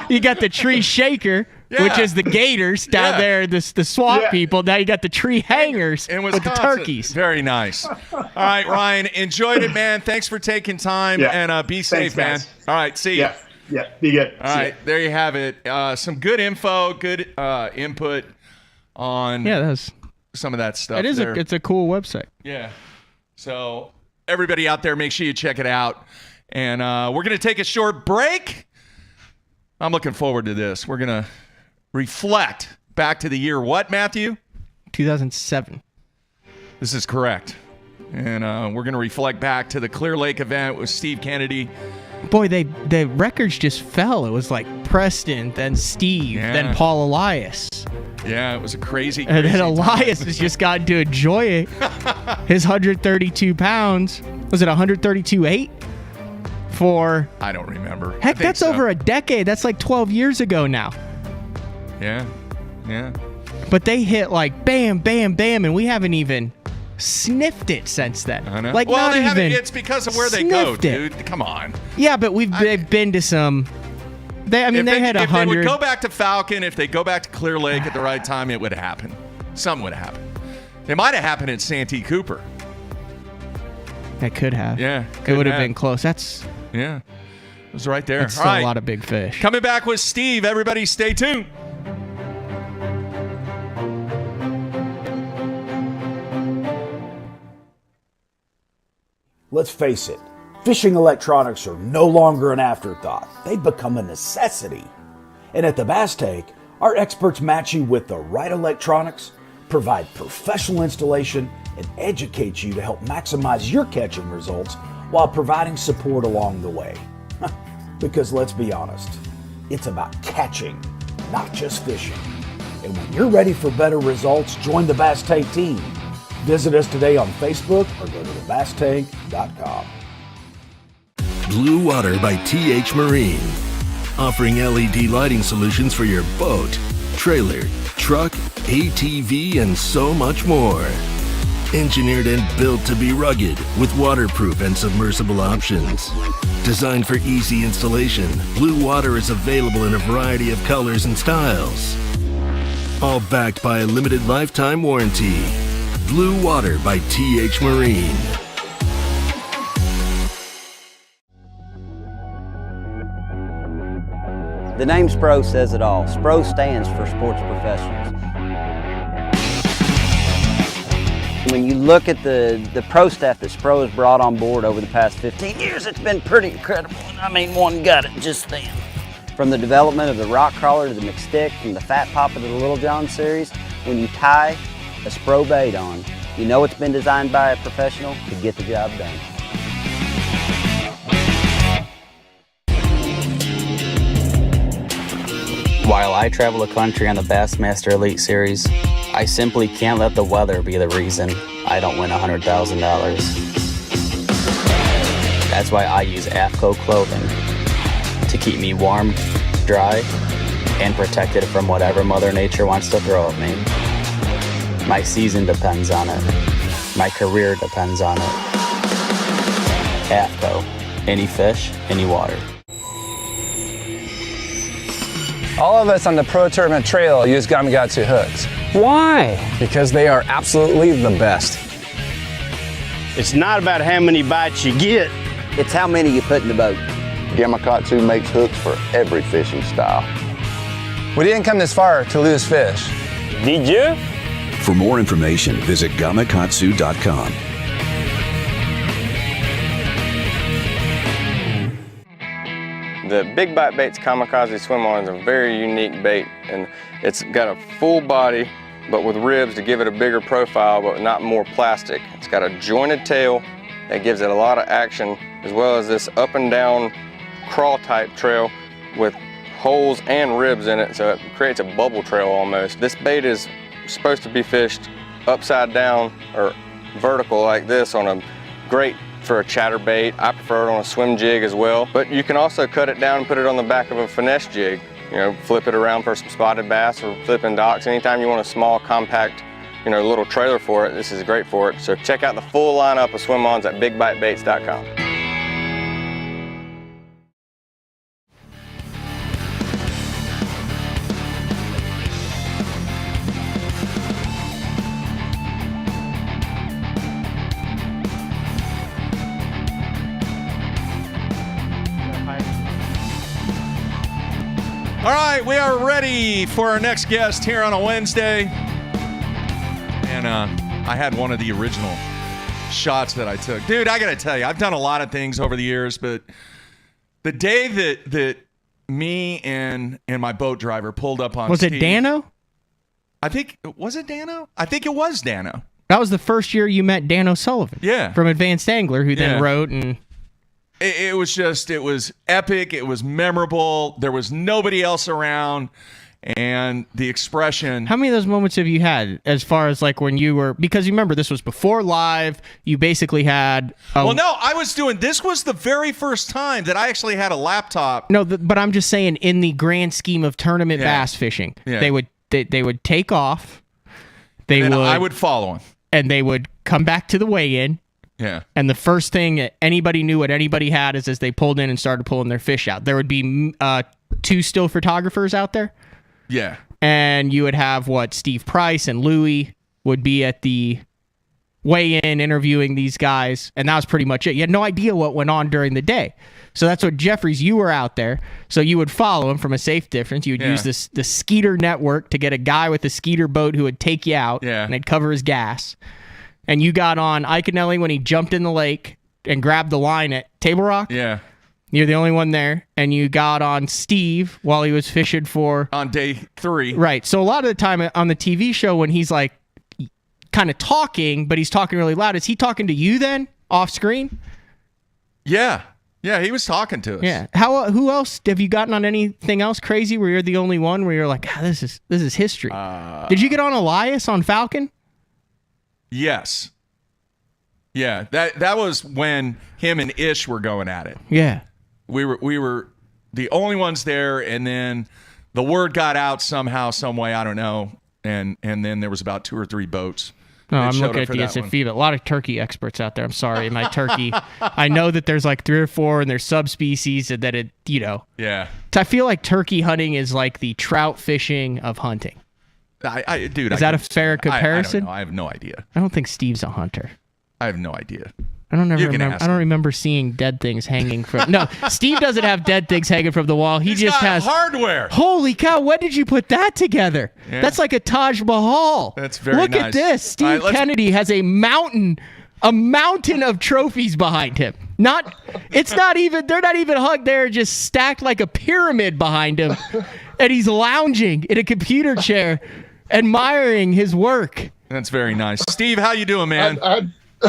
You got the tree shaker, which is the gators down there, the swamp people. Now you got the tree hangers with the turkeys. Very nice. All right, Ryan, enjoyed it, man. Thanks for taking time, and be safe, man. Guys. All right, see you. Yeah, be good. All right, there you have it. Some good info, good input on some of that stuff. It's a cool website. Yeah. So everybody out there, make sure you check it out. And we're going to take a short break. I'm looking forward to this. We're going to reflect back to the year what, Matthew? 2007. This is correct. And we're going to reflect back to the Clear Lake event with Steve Kennedy. Boy, the records just fell. It was like Preston, then Steve, then Paul Elias. Yeah, it was a crazy And then Elias time. has just gotten to enjoy his 132 pounds. Was it 132.8? I don't remember. Heck, that's over a decade. That's like 12 years ago now. Yeah. But they hit like bam, bam, bam, and we haven't even sniffed it since then. I know. Like, well, not they even haven't. It's because of where they go, sniffed it. dude. Come on. Yeah, but they've been to some. They had 100. If they would go back to Falcon, if they go back to Clear Lake at the right time, it would happen. Something would happen. It might have happened at Santee Cooper. That could have. Yeah. It would have been close. Yeah. It was right there. That's still a lot of big fish. Coming back with Steve. Everybody stay tuned. Let's face it, fishing electronics are no longer an afterthought. They've become a necessity. And at the Bass Tank, our experts match you with the right electronics, provide professional installation, and educate you to help maximize your catching results while providing support along the way. Because let's be honest, it's about catching, not just fishing. And when you're ready for better results, join the Bass Tank team. Visit us today on Facebook or go to thebasstank.com. Blue Water by TH Marine. Offering LED lighting solutions for your boat, trailer, truck, ATV, and so much more. Engineered and built to be rugged with waterproof and submersible options. Designed for easy installation, Blue Water is available in a variety of colors and styles. All backed by a limited lifetime warranty. Blue Water by TH Marine. The name SPRO says it all. SPRO stands for Sports Professionals. When you look at the pro staff that SPRO has brought on board over the past 15 years, it's been pretty incredible. I mean, one got it just then. From the development of the rock crawler to the McStick, from the Fat Papa to the Little John series, when you tie a SPRO bait on, you know it's been designed by a professional to get the job done. While I travel the country on the Bassmaster Elite Series, I simply can't let the weather be the reason I don't win $100,000. That's why I use AFCO clothing to keep me warm, dry, and protected from whatever Mother Nature wants to throw at me. My season depends on it. My career depends on it. AFCO, any fish, any water. All of us on the Pro Tournament Trail use Gamakatsu hooks. Why? Because they are absolutely the best. It's not about how many bites you get. It's how many you put in the boat. Gamakatsu makes hooks for every fishing style. We didn't come this far to lose fish. Did you? For more information, visit gamakatsu.com. The Big Bite Baits Kamikaze Swim On is a very unique bait, and it's got a full body but with ribs to give it a bigger profile but not more plastic. It's got a jointed tail that gives it a lot of action, as well as this up and down crawl type trail with holes and ribs in it, so it creates a bubble trail almost. This bait is supposed to be fished upside down or vertical like this on a grate for a chatterbait. I prefer it on a swim jig as well, but you can also cut it down and put it on the back of a finesse jig. You know, flip it around for some spotted bass or flipping docks. Anytime you want a small, compact, you know, little trailer for it, this is great for it. So check out the full lineup of swim-ons at bigbitebaits.com. All right, we are ready for our next guest here on a Wednesday. And I had one of the original shots that I took. Dude, I got to tell you, I've done a lot of things over the years, but the day that me and my boat driver pulled up on Was Steve, it Dano? I think, was it Dano? I think it was Dano. That was the first year you met Dan O'Sullivan. Yeah. From Advanced Angler, who Yeah. then wrote and... It was epic. It was memorable. There was nobody else around. And the expression. How many of those moments have you had as far as like when you were, because you remember this was before live, you basically had. Well, no, this was the very first time that I actually had a laptop. No, but I'm just saying in the grand scheme of tournament bass fishing, they would take off. I would follow him. And they would come back to the weigh-in. Yeah. And the first thing that anybody knew what anybody had is as they pulled in and started pulling their fish out. There would be 2 still photographers out there. Yeah. And you would have Steve Price and Louie would be at the weigh-in interviewing these guys. And that was pretty much it. You had no idea what went on during the day. So that's what Jeffries, you were out there. So you would follow him from a safe distance. You would use the Skeeter network to get a guy with a Skeeter boat who would take you out. Yeah. And they'd cover his gas. And you got on Iaconelli when he jumped in the lake and grabbed the line at Table Rock. Yeah. You're the only one there. And you got on Steve while he was fishing on day 3. Right. So a lot of the time on the TV show when he's like kind of talking, but he's talking really loud, is he talking to you then off screen? Yeah. Yeah, he was talking to us. Yeah. Who else? Have you gotten on anything else crazy where you're the only one where you're like, this is history? Did you get on Elias on Falcon? Yes. Yeah, that was when him and Ish were going at it. Yeah. We were the only ones there, and then the word got out somehow, some way, I don't know, and then there was about 2 or 3 boats. No, I'm looking at the SFV, but a lot of turkey experts out there. I'm sorry, my turkey. I know that there's like 3 or 4 and there's subspecies and that it, Yeah. I feel like turkey hunting is like the trout fishing of hunting. Dude, is that a fair comparison? I don't know. I have no idea. I don't think Steve's a hunter. I have no idea. I don't remember seeing dead things hanging from. No, Steve doesn't have dead things hanging from the wall. He just has hardware. Holy cow! When did you put that together? Yeah. That's like a Taj Mahal. That's very Look nice. at this. Steve Kennedy has a mountain of trophies behind him. They're not even hugged. They're just stacked like a pyramid behind him, and he's lounging in a computer chair, admiring his work. That's very nice. Steve, how you doing, man?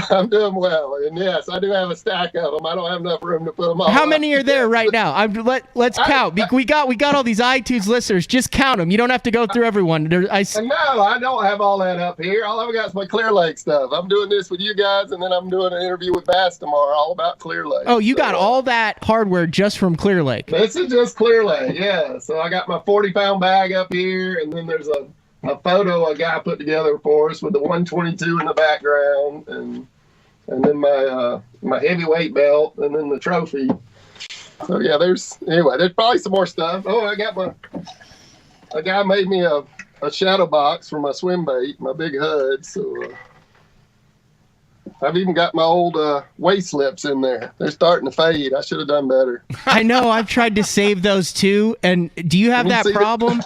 I'm doing well, and yes, I do have a stack of them. I don't have enough room to put them all. How many are there right now? Let's count. We got all these iTunes listeners. Just count them. You don't have to go through everyone. No, I don't have all that up here. All I've got is my Clear Lake stuff. I'm doing this with you guys, and then I'm doing an interview with Bass tomorrow, all about Clear Lake. Oh, you got all that hardware just from Clear Lake? This is just Clear Lake, yeah. So I got my 40-pound bag up here, and then there's a photo a guy put together for us with the 122 in the background, and then my heavyweight belt, and then the trophy. So yeah, there's probably some more stuff. Oh, I got a guy made me a shadow box for my swim bait, my big HUD. So I've even got my old waist slips in there. They're starting to fade. I should have done better. I know. I've tried to save those too. And do you have that problem?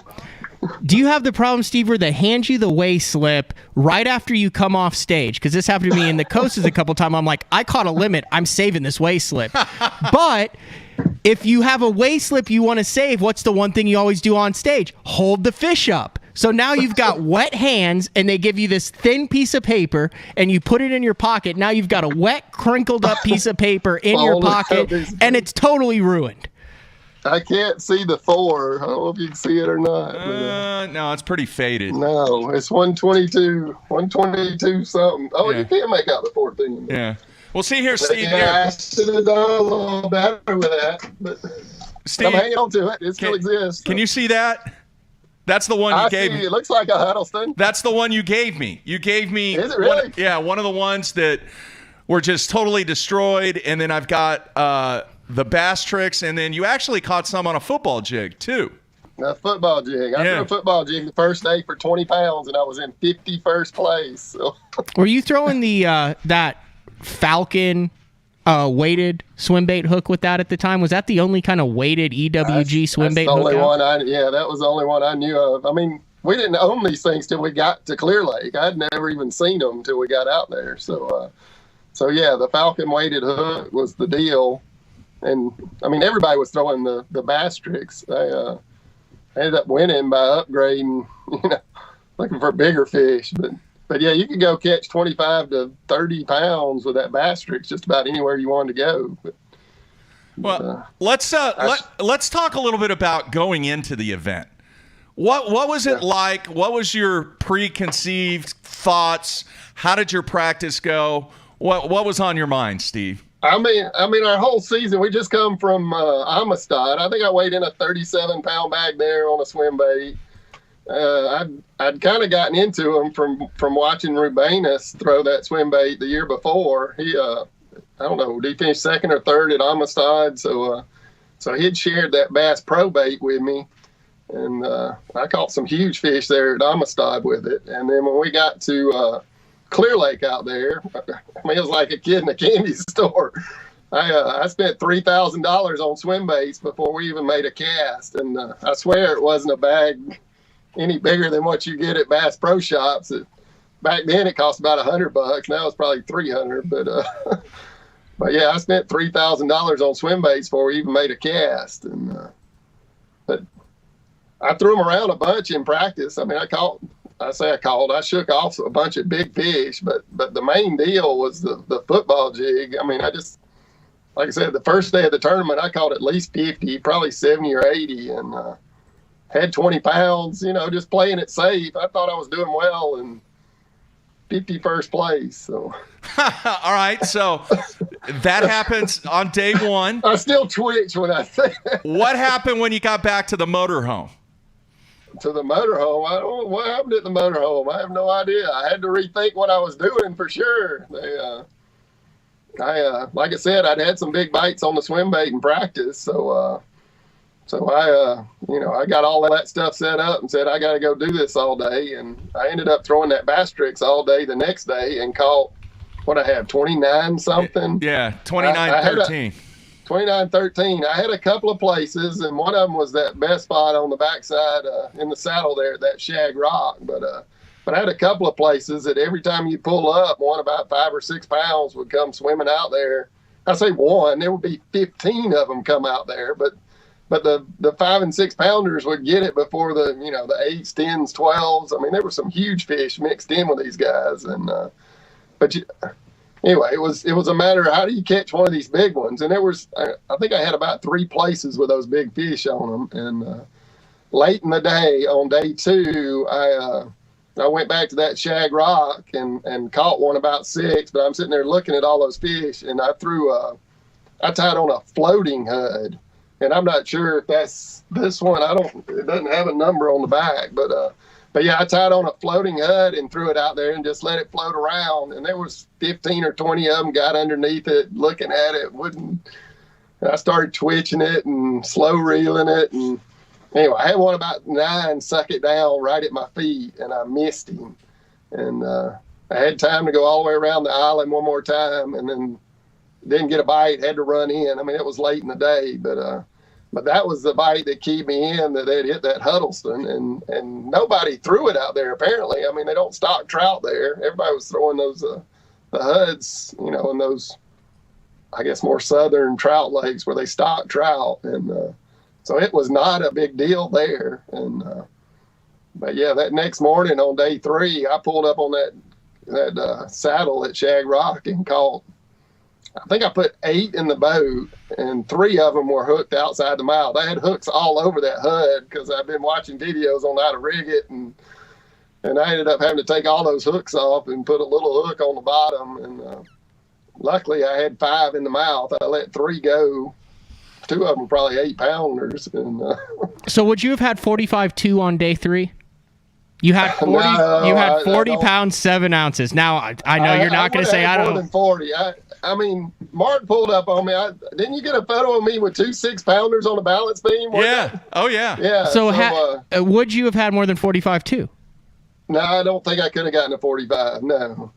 Do you have the problem, Steve, where they hand you the waist slip right after you come off stage? Because this happened to me in the coasters a couple times. I'm like, I caught a limit. I'm saving this waist slip. But if you have a waist slip you want to save, what's the one thing you always do on stage? Hold the fish up. So now you've got wet hands, and they give you this thin piece of paper, and you put it in your pocket. Now you've got a wet, crinkled up piece of paper in your pocket, and it's totally ruined. I can't see the 4. I don't know if you can see it or not. No, it's pretty faded. No, it's 122 something. Oh, yeah. You can't make out the 14. Yeah. Well, see here, Steve. Yeah, I should have done a little better with that, but Steve, I'm hanging on to it. It still exists. Can you see that? That's the one you gave me. It looks like a Huddleston. That's the one you gave me. You gave me. Is it really? One of the ones that were just totally destroyed. And then I've got the bass tricks, and then you actually caught some on a football jig too. A football jig. I threw a football jig the first day for 20 pounds, and I was in 51st place. So. Were you throwing the that Falcon weighted swim bait hook with that at the time? Was that the only kind of weighted EWG swim bait hook? That was the only one I knew of. I mean, we didn't own these things till we got to Clear Lake. I'd never even seen them till we got out there. So the Falcon weighted hook was the deal. And I mean, everybody was throwing the bass tricks. I ended up winning by upgrading, looking for bigger fish. But yeah, you could go catch 25 to 30 pounds with that bass tricks just about anywhere you wanted to go. Let's talk a little bit about going into the event. What was it like? What was your preconceived thoughts? How did your practice go? What was on your mind, Steve? I mean, our whole season, we just come from Amistad. I think I weighed in a 37-pound bag there on a swim bait. I'd kind of gotten into him from watching Rubanus throw that swim bait the year before. He, I don't know, did he finish second or third at Amistad? So he'd shared that Bass Pro bait with me, and I caught some huge fish there at Amistad with it. And then when we got to Clear Lake out there, I mean, it was like a kid in a candy store. I spent $3,000 on swim baits before we even made a cast, and I swear it wasn't a bag any bigger than what you get at Bass Pro Shops. Back then it cost about $100. Now it's probably $300. But yeah, I spent $3,000 on swim baits before we even made a cast. And but I threw them around a bunch in practice. I mean, I shook off a bunch of big fish, but the main deal was the football jig. I mean, like I said, the first day of the tournament, I caught at least 50, probably 70 or 80, and had 20 pounds, just playing it safe. I thought I was doing well in 51st place. So. All right. So that happens on day one. I still twitch when I say that. What happened when you got back to the motorhome? To the motorhome? I don't know what happened at the motorhome. I have no idea. I had to rethink what I was doing for sure. Like I said, I'd had some big bites on the swim bait in practice. So I got all that stuff set up and said, I got to go do this all day. And I ended up throwing that bass tricks all day the next day and caught, what I have, 29 something? Yeah, 29-13. 29-13. I had a couple of places, and one of them was that best spot on the backside in the saddle there at that shag rock. But I had a couple of places that every time you pull up, one about 5 or 6 pounds would come swimming out there. I say one, there would be 15 of them come out there, but the 5 and 6 pounders would get it before the 8s, 10s, 12s. I mean, there were some huge fish mixed in with these guys, and anyway, it was a matter of how do you catch one of these big ones. And I think I had about 3 places with those big fish on them. And late in the day, on day 2, I went back to that shag rock and caught one about 6. But I'm sitting there looking at all those fish, and I tied on a floating Hud. And I'm not sure if that's this one. It doesn't have a number on the back, but yeah, I tied on a floating Hud and threw it out there and just let it float around. And there was 15 or 20 of them got underneath it, looking at it. And I started twitching it and slow reeling it. And anyway, I had one about 9 suck it down right at my feet, and I missed him. And I had time to go all the way around the island one more time, and then didn't get a bite, had to run in. I mean, it was late in the day, but that was the bite that keyed me in, that they'd hit that Huddleston, and nobody threw it out there, apparently. I mean, they don't stock trout there. Everybody was throwing those, the Huds, you know, in those, I guess, more southern trout lakes where they stock trout. And so it was not a big deal there. And but yeah, that next morning on day 3, I pulled up on that saddle at Shag Rock and caught, I think I put 8 in the boat, and 3 of them were hooked outside the mouth. I had hooks all over that Hud because I've been watching videos on how to rig it, and I ended up having to take all those hooks off and put a little hook on the bottom. And luckily, I had 5 in the mouth. I let 3 go. 2 of them probably 8-pounders. And so would you have had 45.2 on day 3? You had 40. No, you had 40 I don't- pounds 7 ounces. Now I know you're not going to say I more don't. than 40. I mean, Mark pulled up on me. Didn't you get a photo of me with 2 6-pounders on the balance beam? Yeah. Oh yeah. Yeah. So, would you have had more than 45.2? No, I don't think I could have gotten a 45. No.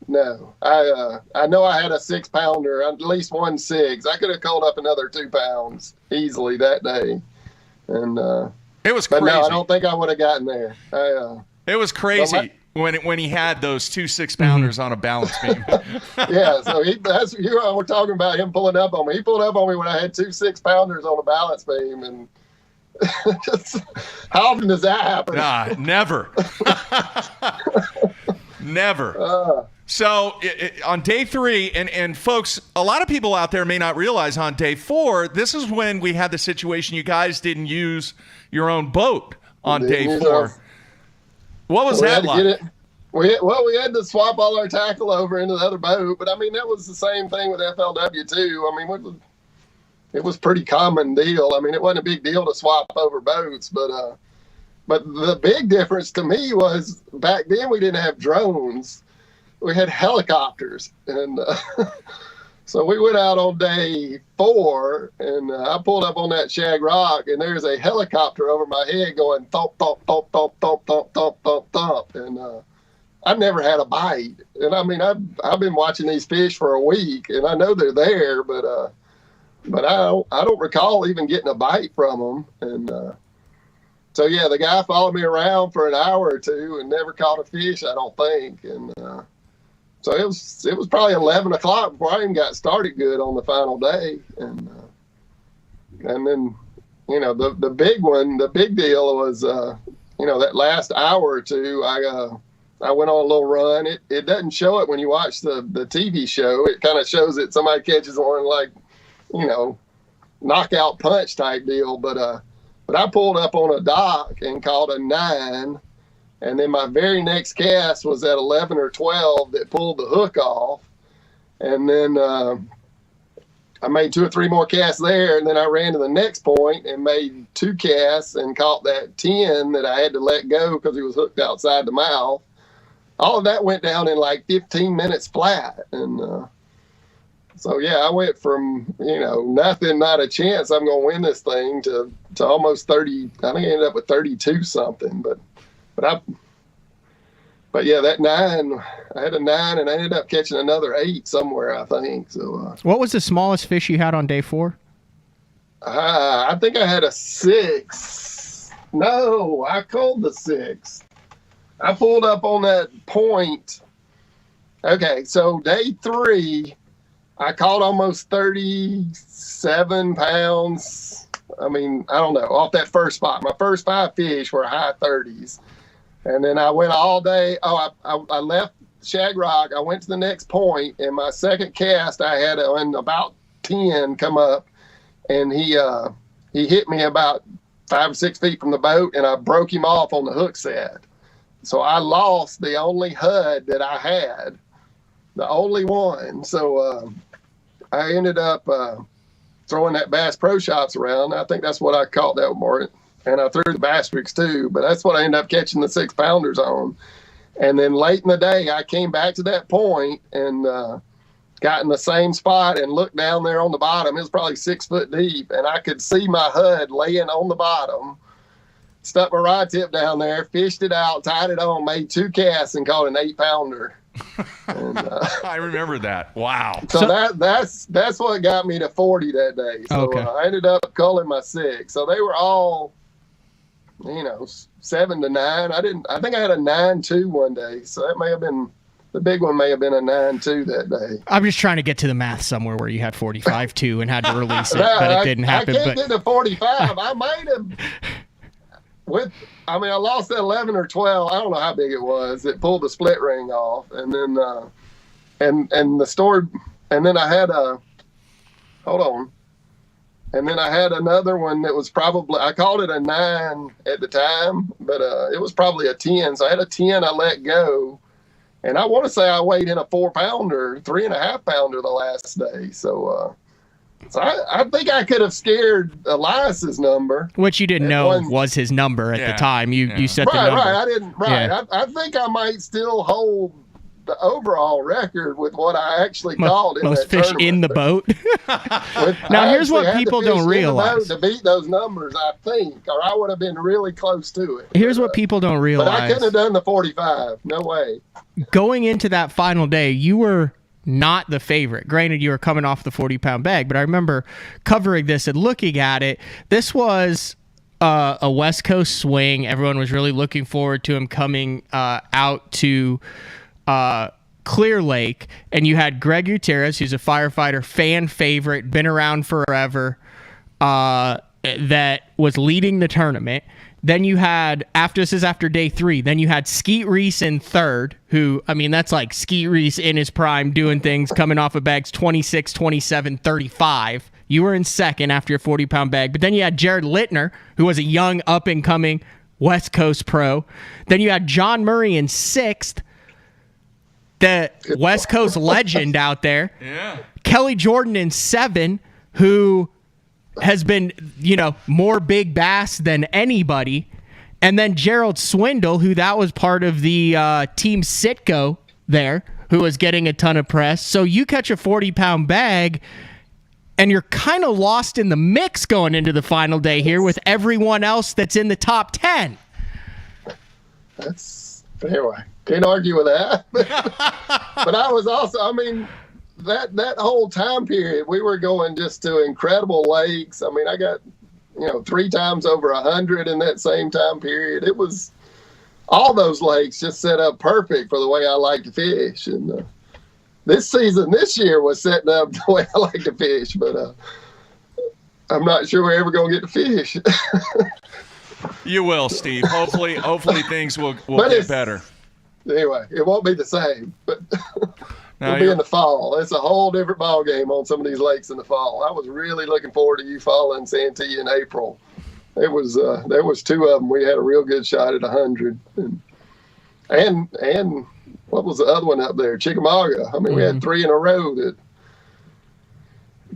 I know I had a 6-pounder, at least 1 6. I could have called up another 2 pounds easily that day. And it was but crazy. no, I don't think I would have gotten there. It was crazy when he had those 2 6-pounders on a balance beam. Yeah, so that's we're talking about him pulling up on me. He pulled up on me when I had 2 6-pounders on a balance beam, and how often does that happen? Nah, never. Never. So on day 3, and folks, a lot of people out there may not realize on day 4, this is when we had the situation you guys didn't use your own boat on day 4. What was that like? We had to swap all our tackle over into the other boat, but I mean, that was the same thing with FLW too. I mean, it was pretty common deal. I mean, it wasn't a big deal to swap over boats, but the big difference to me was back then we didn't have drones. We had helicopters, and so we went out on day 4, and I pulled up on that Shag Rock, and there's a helicopter over my head going thump, thump, thump, thump, thump, thump, thump, thump, thump, and I've never had a bite. And I mean, I've been watching these fish for a week, and I know they're there, but I don't recall even getting a bite from them. And so yeah, the guy followed me around for an hour or 2 and never caught a fish, I don't think. And so it was probably 11 o'clock before I even got started good on the final day. And then, you know, the big deal was, you know, that last hour or 2, I went on a little run. It doesn't show it when you watch the TV show. It kind of shows it. Somebody catches one, like, you know, knockout punch type deal. But I pulled up on a dock and caught a 9. And then my very next cast was at 11 or 12 that pulled the hook off. And then I made 2 or 3 more casts there. And then I ran to the next point and made 2 casts and caught that 10 that I had to let go because he was hooked outside the mouth. All of that went down in like 15 minutes flat. And so, yeah, I went from, you know, nothing, not a chance, I'm going to win this thing, to almost 30. I think I ended up with 32 something. But yeah, that 9, I had a 9, and I ended up catching another 8 somewhere, I think. So What was the smallest fish you had on day 4? I think I had a 6. No, I called the 6. I pulled up on that point. Okay, so day 3, I caught almost 37 pounds. I mean, I don't know, off that first spot. My first 5 fish were high 30s. And then I went all day. I left Shag Rock. I went to the next point, and my second cast, I had about 10 come up, and he hit me about 5 or 6 feet from the boat, and I broke him off on the hook set. So I lost the only Hud that I had, the only one. So I ended up throwing that Bass Pro Shops around. I think that's what I caught that morning. And I threw the Bass Tricks too, but that's what I ended up catching the 6-pounders on. And then late in the day, I came back to that point and got in the same spot and looked down there on the bottom. It was probably 6 foot deep, and I could see my Hud laying on the bottom. Stuck my rod tip down there, fished it out, tied it on, made 2 casts, and caught an 8-pounder. And, I remember that. Wow. So that's what got me to 40 that day. So I ended up culling my 6. So they were all, 7 to 9. I think I had a 9-2 one day. So that may have been, the big one may have been a 9-2 that day. I'm just trying to get to the math somewhere where you had 45-2 and had to release it, but it didn't happen. I can't get to 45. I might have. I lost that 11 or 12. I don't know how big it was. It pulled the split ring off, and then and the story, and then I had and then I had another one that was probably, I called it a 9 at the time, but it was probably a 10. So I had a 10 I let go, and I want to say I weighed in a 4-pounder, 3.5-pounder the last day. So. So I think I could have scared Elias's number, which you didn't know was his number at the time. You set the number. Right. I didn't. Right. Yeah. I think I might still hold the overall record with what I actually called in most that fish tournament. in the boat. Now here's what people don't realize. To beat those numbers, I think, or I would have been really close to it. Here's what people don't realize. But I couldn't have done the 45. No way. Going into that final day, you were not the favorite. Granted, you were coming off the 40-pound bag, but I remember covering this and looking at it. This was a West Coast swing. Everyone was really looking forward to him coming out to Clear Lake, and you had Greg Gutierrez, who's a firefighter, fan favorite, been around forever, that was leading the tournament. Then you had, after day 3, then you had Skeet Reese in third, who, that's like Skeet Reese in his prime, doing things, coming off of bags 26, 27, 35. You were in second after your 40-pound bag. But then you had Jared Littner, who was a young, up-and-coming West Coast pro. Then you had John Murray in sixth, the West Coast legend out there. Yeah. Kelly Jordan in 7, who has been, more big bass than anybody. And then Gerald Swindle, who that was part of the Team Sitco there, who was getting a ton of press. So you catch a 40-pound bag, and you're kind of lost in the mix going into the final day here with everyone else that's in the top 10. That's anyway. Can't argue with that. But I was also, that whole time period, we were going just to incredible lakes. I got, 3 times over 100 in that same time period. It was all those lakes just set up perfect for the way I like to fish. And this year was setting up the way I like to fish, but I'm not sure we're ever going to get to fish. You will, Steve. Hopefully things will get better. Anyway, it won't be the same, but Now it'll be in the fall. It's a whole different ball game on some of these lakes in the fall. I was really looking forward to you following Santee in April. There was 2 of them. We had a real good shot at 100, and what was the other one up there? Chickamauga. We had 3 in a row that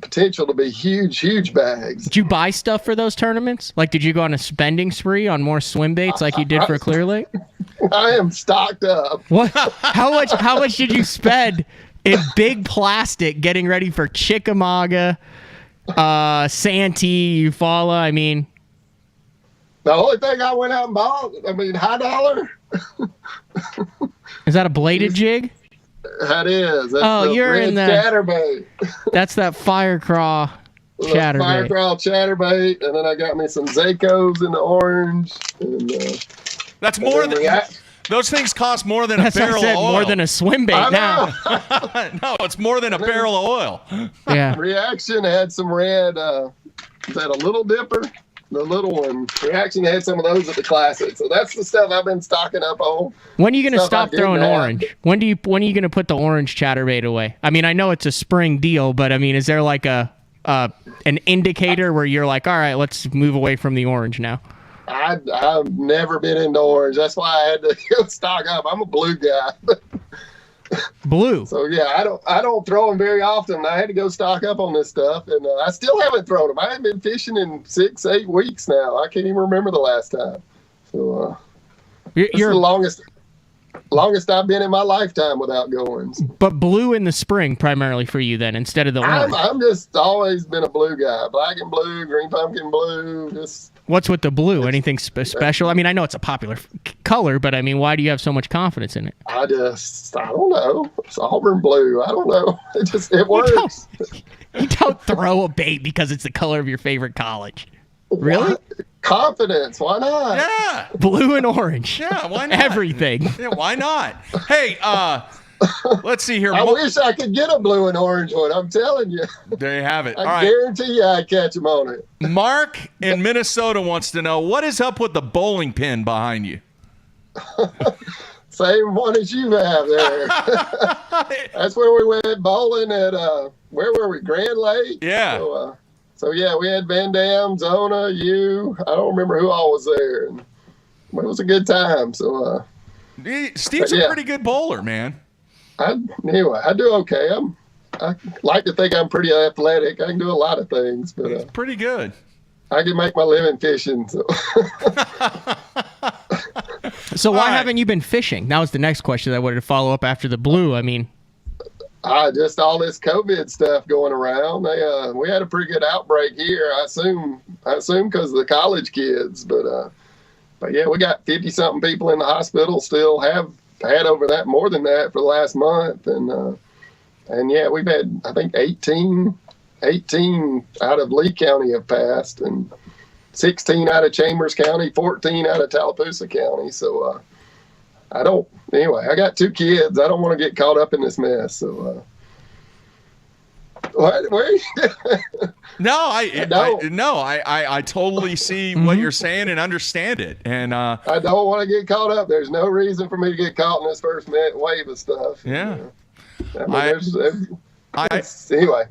potential to be huge bags. Did you buy stuff for those tournaments? Like, did you go on a spending spree on more swim baits like you did for Clear Lake? I am stocked up. What? How much did you spend in big plastic getting ready for Chickamauga, Santee, Eufaula? The only thing I went out and bought, high dollar. Is that a bladed jig? That is. That's you're in the chatterbait. That's that fire craw chatterbait. Fire craw chatterbait, and then I got me some Zacos in the orange. And, that's more than those things cost more than a barrel of oil. More than a swim bait now. No, it's more than a barrel of oil. Yeah. Reaction had some red. Is that a Little Dipper? The little one. Reaction had some of those at the Classic. So that's the stuff I've been stocking up on. When are you going to stop throwing orange? When are you going to put the orange chatterbait away? I know it's a spring deal, but is there like an indicator where you're like, all right, let's move away from the orange now? I've never been into orange. That's why I had to stock up. I'm a blue guy. Blue. So yeah, I don't throw them very often. I had to go stock up on this stuff, and I still haven't thrown them. I haven't been fishing in 6-8 weeks now. I can't even remember the last time. So you're the longest I've been in my lifetime without goings. But blue in the spring primarily for you then, instead of the orange. I'm just always been a blue guy. Black and blue, green pumpkin blue. Just what's with the blue? Anything special? I know it's a popular color, but I mean, why do you have so much confidence in it? I don't know. It's Auburn blue. I don't know. It works. You don't throw a bait because it's the color of your favorite college. Really? What? Confidence. Why not? Yeah. Blue and orange. Yeah, why not? Everything. Yeah, why not? Hey, let's see here. I wish I could get a blue and orange one. I'm telling you. There you have it. I All right. guarantee you I'd catch him on it. Mark in Minnesota wants to know, what is up with the bowling pin behind you? Same one as you have there. That's where we went bowling at, where were we? Grand Lake? Yeah. So yeah, we had Van Dam, Zona, you. I don't remember who all was there. And it was a good time. So Steve's a pretty good bowler, man. Anyway, I do okay. I like to think I'm pretty athletic. I can do a lot of things, but He's pretty good. I can make my living fishing. So, so why haven't you been fishing? That was the next question I wanted to follow up after the blue. I mean, just all this COVID stuff going around. We had a pretty good outbreak here. I assume because of the college kids, but yeah, we got 50-something people in the hospital. Still have had over that, more than that, for the last month, and yeah, we've had, I think, 18 out of Lee County have passed, and 16 out of Chambers County, 14 out of Tallapoosa County. So I got 2 kids. I don't want to get caught up in this mess. So No, I totally see what you're saying and understand it. And I don't want to get caught up. There's no reason for me to get caught in this first wave of stuff. Yeah. Anyway,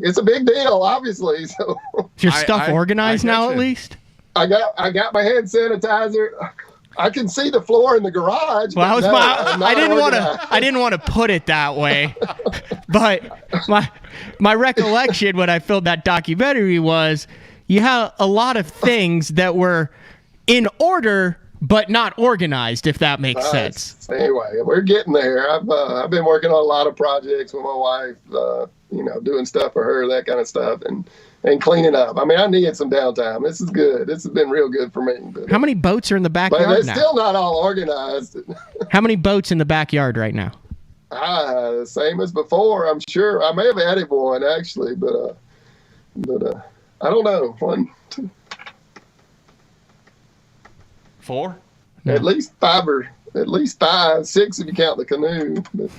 it's a big deal, obviously. So is your stuff organized now, at least? I got my hand sanitizer. I can see the floor in the garage. Well, I didn't want to put it that way, but my recollection when I filmed that documentary was you had a lot of things that were in order but not organized, if that makes sense. Anyway, we're getting there. I've been working on a lot of projects with my wife, doing stuff for her, that kind of stuff, and cleaning up. I mean, I needed some downtime. This is good. This has been real good for me. But, how many boats are in the backyard but it's now? Still not all organized. How many boats in the backyard right now? Same as before, I'm sure. I may have added one, actually, but I don't know. 1, 2, 4? No. At least 5, 6 if you count the canoe. But,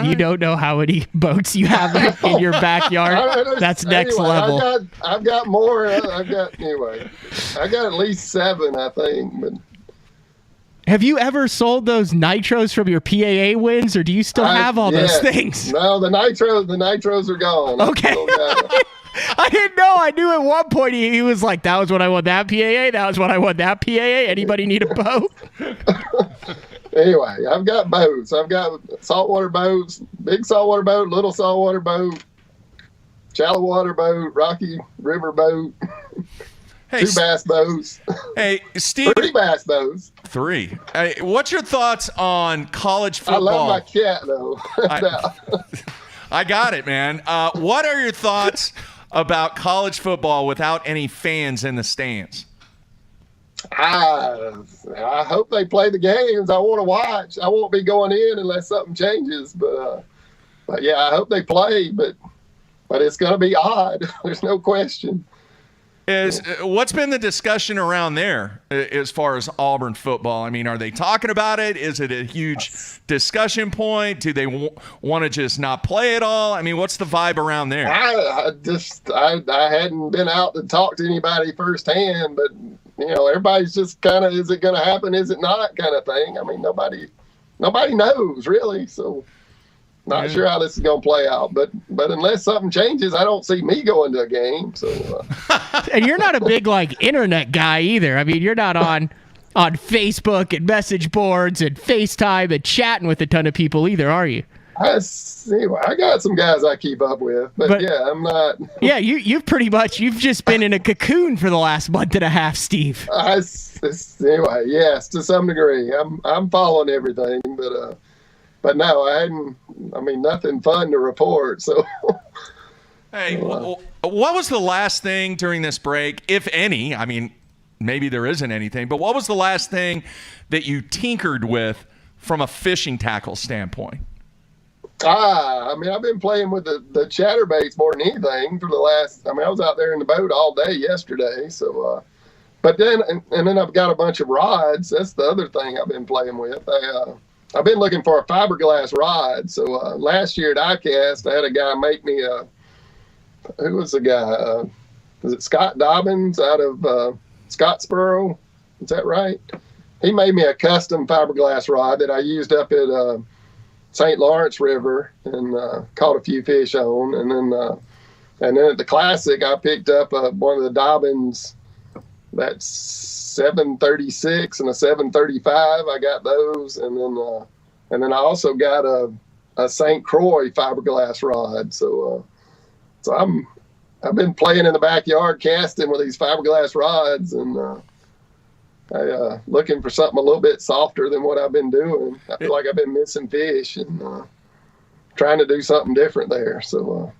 you don't know how many boats you have in your backyard. That's next level. I've got more. I got at least 7, I think. But have you ever sold those nitros from your PAA wins, or do you still have all those things? No, the nitros are gone. Okay. I didn't know. I knew at one point he was like, that was when I won that PAA. That was when I won that PAA. Anybody need a boat? Anyway, I've got boats. I've got saltwater boats, big saltwater boat, little saltwater boat, shallow water boat, rocky river boat, 2 bass boats. Hey, Steve. 3 bass boats. 3. Hey, what's your thoughts on college football? I love my cat, though. I got it, man. What are your thoughts about college football without any fans in the stands? I hope they play the games. I want to watch. I won't be going in unless something changes. But yeah, I hope they play. But it's going to be odd. There's no question. What's been the discussion around there as far as Auburn football? I mean, are they talking about it? Is it a huge discussion point? Do they want to just not play at all? I mean, what's the vibe around there? I hadn't been out to talk to anybody firsthand, but everybody's just kind of, is it going to happen? Is it not, kind of thing. I mean, nobody knows really. So not sure how this is going to play out, but unless something changes, I don't see me going to a game. So, and you're not a big internet guy either. I mean, you're not on Facebook and message boards and FaceTime and chatting with a ton of people either, are you? I got some guys I keep up with, but yeah, I'm not. Yeah, you've just been in a cocoon for the last month and a half, Steve. Anyway, yes, to some degree, I'm following everything, but no, nothing fun to report. So, hey, what was the last thing during this break, if any? I mean, maybe there isn't anything. But what was the last thing that you tinkered with from a fishing tackle standpoint? I mean, I've been playing with the chatterbaits more than anything for the last. I mean, I was out there in the boat all day yesterday. So, but then and then I've got a bunch of rods. That's the other thing I've been playing with. I've been looking for a fiberglass rod. So last year at ICAST, I had a guy make me a. Who was the guy? Was it Scott Dobbins out of Scottsboro? Is that right? He made me a custom fiberglass rod that I used up at St. Lawrence River and caught a few fish on. And then at the Classic, I picked up one of the Dobbins, that's 736 and a 735. I got those. And then I also got a St. Croix fiberglass rod. So I've been playing in the backyard casting with these fiberglass rods and looking for something a little bit softer than what I've been doing. I feel like I've been missing fish and trying to do something different there. So,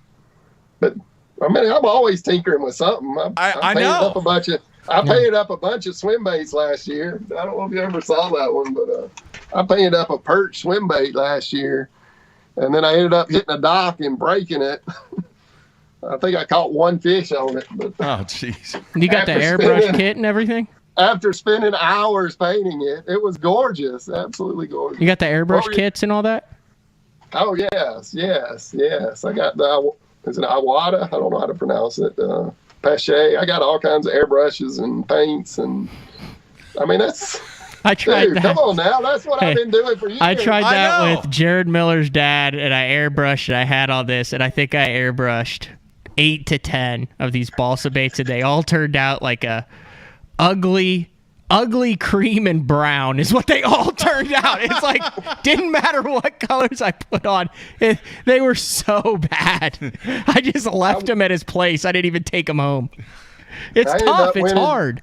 but I mean, I'm always tinkering with something. I painted up a bunch of. I painted up a bunch of swim baits last year. I don't know if you ever saw that one, but I painted up a perch swim bait last year, and then I ended up hitting a dock and breaking it. I think I caught one fish on it. But oh, jeez! You got the airbrush kit and everything? After spending hours painting it, it was gorgeous, absolutely gorgeous. You got the airbrush kits and all that? Oh yes. I got is it Iwata? I don't know how to pronounce it. Pache. I got all kinds of airbrushes and paints, and I mean that's. I tried dude, that. Come on now, that's what I've been doing for years. I tried that with Jared Miller's dad, and I airbrushed. And I had all this, and I think I airbrushed 8 to 10 of these balsa baits, and they all turned out like a ugly cream and brown is what they all turned out. It's like didn't matter what colors I put on, they were so bad. I just left him at his place. I didn't even take him home. It's tough. It's hard.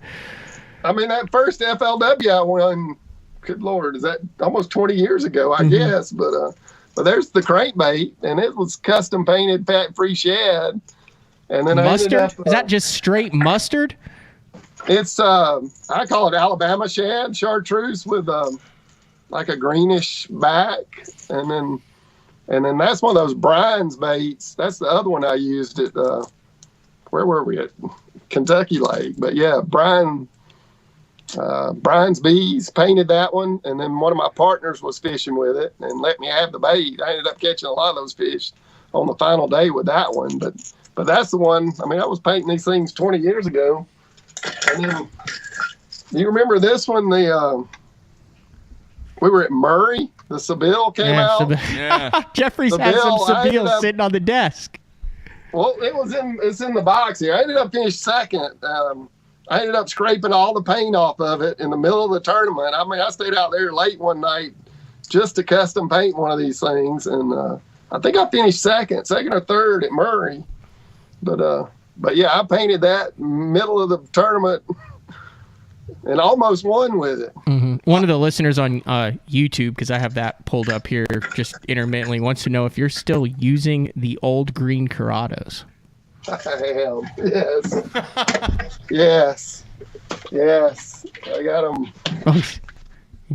I mean, that first FLW I won, good Lord, is that almost 20 years ago, I guess. But there's the crankbait, and it was custom painted fat-free shad. And then mustard? I ended up, is that just straight mustard? It's I call it Alabama shad, chartreuse with like a greenish back, and then that's one of those Brian's baits. That's the other one I used at where were we at Kentucky Lake? But yeah, Brian's Bees painted that one, and then one of my partners was fishing with it and let me have the bait. I ended up catching a lot of those fish on the final day with that one, but that's the one. I mean, I was painting these things 20 years ago. And then, do you remember this one? We were at Murray. The Seville came out. Yeah. Jeffrey's had some Seville sitting on the desk. Well, it's in the box here. I ended up finishing second. I ended up scraping all the paint off of it in the middle of the tournament. I mean, I stayed out there late one night just to custom paint one of these things, and I think I finished second or third at Murray. But yeah, I painted that middle of the tournament and almost won with it. Mm-hmm. One of the listeners on YouTube, because I have that pulled up here just intermittently, wants to know if you're still using the old green Curados. I am. Yes. Yes. I got them. I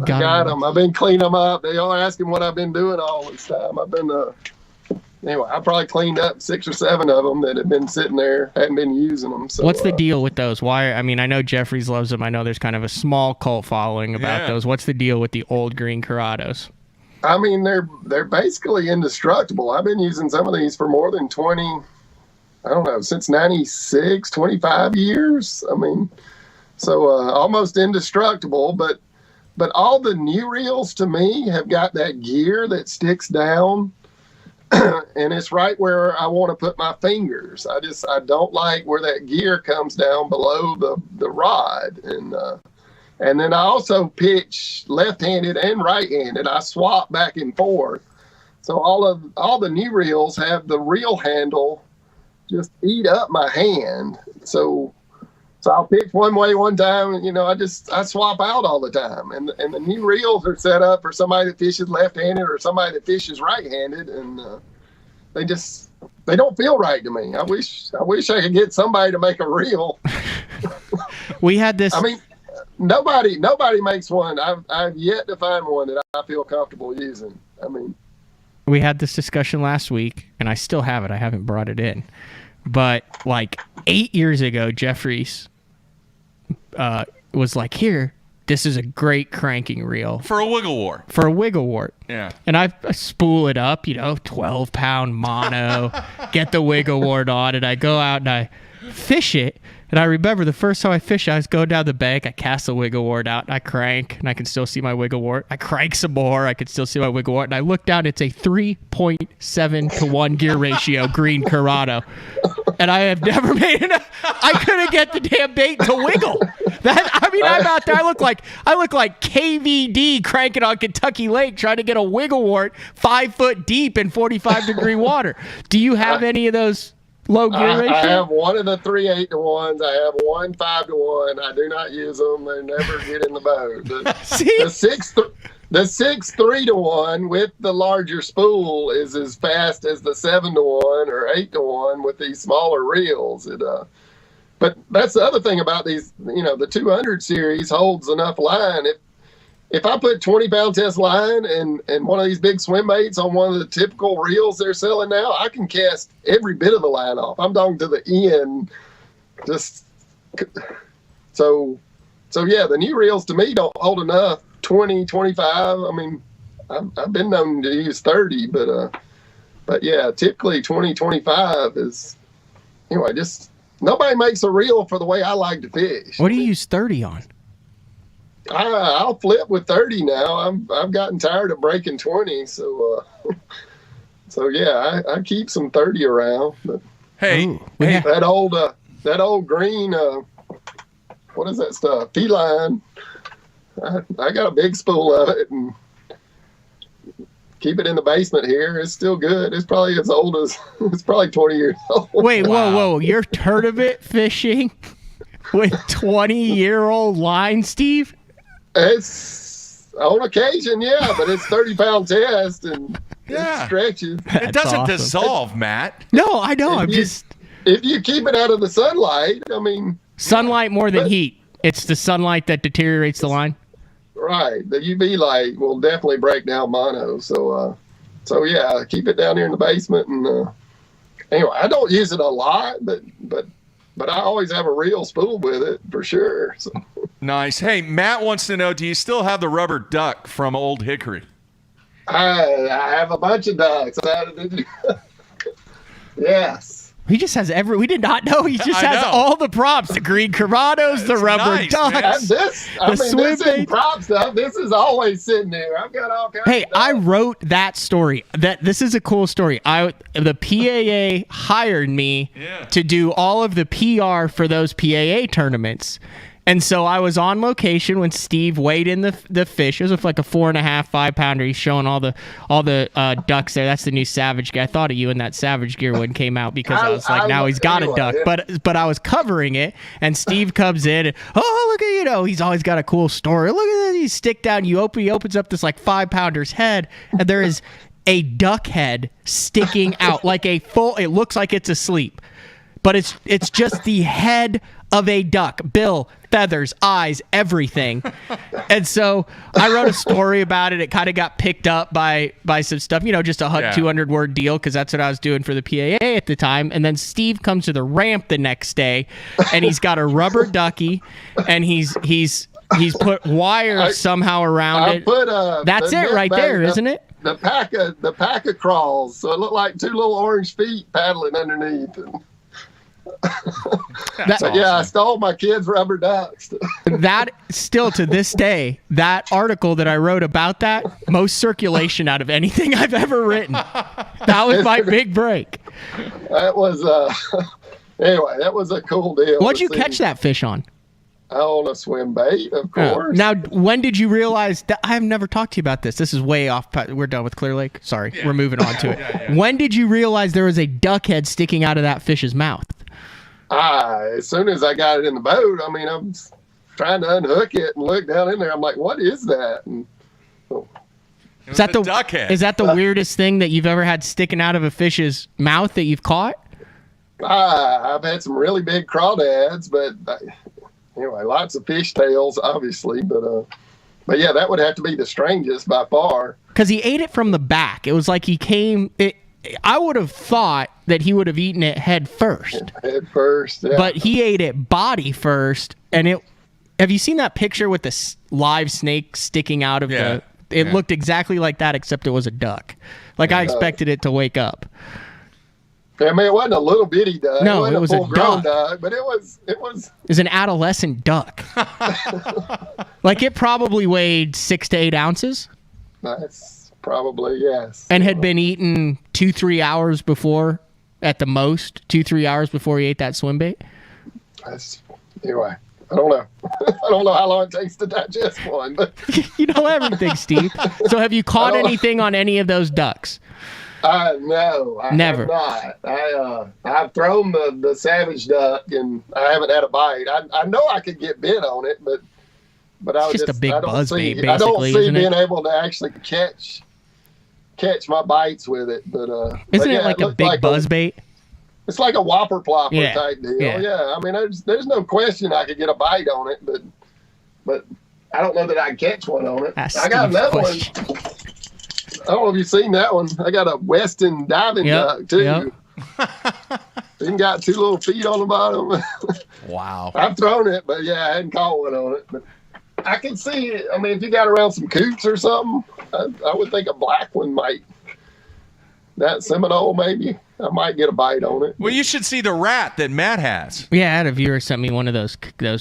got them. I've been cleaning them up. They all asking what I've been doing all this time. I've been anyway, I probably cleaned up 6 or 7 of them that had been sitting there, hadn't been using them. So, what's the deal with those? Why? I mean, I know Jeffries loves them. I know there's kind of a small cult following about those. What's the deal with the old green Curados? I mean, they're basically indestructible. I've been using some of these for more than 20, I don't know, since 96, 25 years. I mean, so almost indestructible, but all the new reels to me have got that gear that sticks down. And it's right where I want to put my fingers. I don't like where that gear comes down below the rod. And then I also pitch left-handed and right-handed. I swap back and forth. So all the new reels have the reel handle just eat up my hand. So I'll pitch one way one time, and I swap out all the time. And the new reels are set up for somebody that fishes left-handed or somebody that fishes right-handed, and they don't feel right to me. I wish I could get somebody to make a reel. We had this. I mean, nobody makes one. I've yet to find one that I feel comfortable using. I mean, we had this discussion last week, and I still have it. I haven't brought it in. But like 8 years ago, Jeffries was like, here, this is a great cranking reel. For a wiggle wart. For a wiggle wart. Yeah. And I spool it up, 12-pound mono, get the wiggle wart on, and I go out and I fish it. And I remember the first time I fished, I was going down the bank, I cast the wiggle wart out, and I crank, and I can still see my wiggle wart. I crank some more, I can still see my wiggle wart. And I look down, it's a 3.7 to 1 gear ratio green Corrado. And I have never made enough. I couldn't get the damn bait to wiggle. I'm out there. I look like KVD cranking on Kentucky Lake trying to get a wiggle wart 5 foot deep in 45-degree water. Do you have any of those low gear ratio? I have one of the 3 8-to-1s. I have one 5-to-1. I do not use them. They never get in the boat. The 6 3-to-1 with the larger spool is as fast as the 7-to-1 or 8-to-1 with these smaller reels. But that's the other thing about these. The 200 series holds enough line. If I put 20-pound test line and one of these big swim baits on one of the typical reels they're selling now, I can cast every bit of the line off. I'm talking to the end. So yeah, the new reels to me don't hold enough. 20, 25. I mean, I've been known to use 30, but yeah, typically 20, 25 is, just nobody makes a reel for the way I like to fish. What do you use 30 on? I'll flip with 30 now. I've gotten tired of breaking 20, so yeah, I keep some 30 around. But that old green, what is that stuff? P-line. I got a big spool of it and keep it in the basement here. It's still good. It's probably as old as it's probably 20 years old. Wait, whoa! You're tournament fishing with 20-year-old line, Steve? It's on occasion, yeah, but it's 30-pound test and it stretches. It doesn't dissolve, Matt. No, I know. If you keep it out of the sunlight, I mean, sunlight more than heat. It's the sunlight that deteriorates the line. Right. The UV light will definitely break down mono. So yeah, keep it down here in the basement. And anyway, I don't use it a lot, but I always have a reel spool with it for sure. So. Nice. Hey, Matt wants to know, do you still have the rubber duck from Old Hickory? I have a bunch of ducks. Yes. He just has we did not know. He just has all the props. The green Corrados, the rubber ducks. This isn't prop stuff. This is always sitting there. I've got all kinds of stuff. I wrote that story. This is a cool story. The PAA hired me to do all of the PR for those PAA tournaments. And so I was on location when Steve weighed in the fish. It was like a 4.5, 5-pounder. He's showing all the ducks there. That's the new Savage gear. I thought of you when that Savage gear one came out because I was like, now he's got a duck. But I was covering it, and Steve comes in and look at he's always got a cool story. Look at this. You stick down. He opens up this like 5-pounder's head, and there is a duck head sticking out like a full. It looks like it's asleep, but it's just the head of a duck, bill, feathers, eyes, everything. And so I wrote a story about it. It kind of got picked up by some stuff, just a 200-word deal because that's what I was doing for the PAA at the time. And then Steve comes to the ramp the next day, and he's got a rubber ducky, and he's put wire somehow around it. That's it right there, isn't it? The pack of crawls, so it looked like two little orange feet paddling underneath. Yeah, I stole my kids' rubber ducks. That still to this day, that article that I wrote about that, most circulation out of anything I've ever written. That was my big break. That was anyway, that was a cool deal. What'd you catch that fish on? On a swim bait, of course. Now, when did you realize that? I have never talked to you about this. This is way off. We're done with Clear Lake. Sorry, we're moving on to it. Yeah. When did you realize there was a duck head sticking out of that fish's mouth? As soon as I got it in the boat, I mean, I'm trying to unhook it and look down in there. I'm like, what is that? And is that the duck head? Is that the weirdest thing that you've ever had sticking out of a fish's mouth that you've caught? I've had some really big crawdads, but anyway, lots of fish tails, obviously, but yeah, that would have to be the strangest by far. Because he ate it from the back. It was like he came. I would have thought that he would have eaten it head first. Head first, yeah. But he ate it body first, and it. Have you seen that picture with the live snake sticking out of the? It looked exactly like that, except it was a duck. Like I expected it to wake up. I mean, it wasn't a little bitty duck. No, it was a full-grown duck. But it was. It was an adolescent duck. Like it probably weighed 6 to 8 ounces. That's probably, yes. And had been eaten 2-3 hours before, at the most, 2-3 hours before he ate that swim bait. That's, anyway, I don't know. I don't know how long it takes to digest one. But you know everything, Steve. So have you caught anything on any of those ducks? No, I Never. have not. I've thrown the savage duck, and I haven't had a bite. I know I could get bit on it, but I It's just a big buzz bait, basically, I don't see isn't being it? able to actually catch my bites with it. But Isn't yeah, it like a looked big buzz bait? It's like a whopper plopper type deal. Yeah. Yeah, I mean, there's no question I could get a bite on it, but I don't know that I can catch one on it. I got another one. I don't know if you've seen that one. I got a Weston diving duck too. Even got 2 little feet on the bottom. Wow. I've thrown it, but yeah, I hadn't caught one on it. But I can see it. I mean, if you got around some coots or something, I would think a black one might. That Seminole, maybe. I might get a bite on it. Well, you should see the rat that Matt has. Yeah, I had a viewer sent me one of those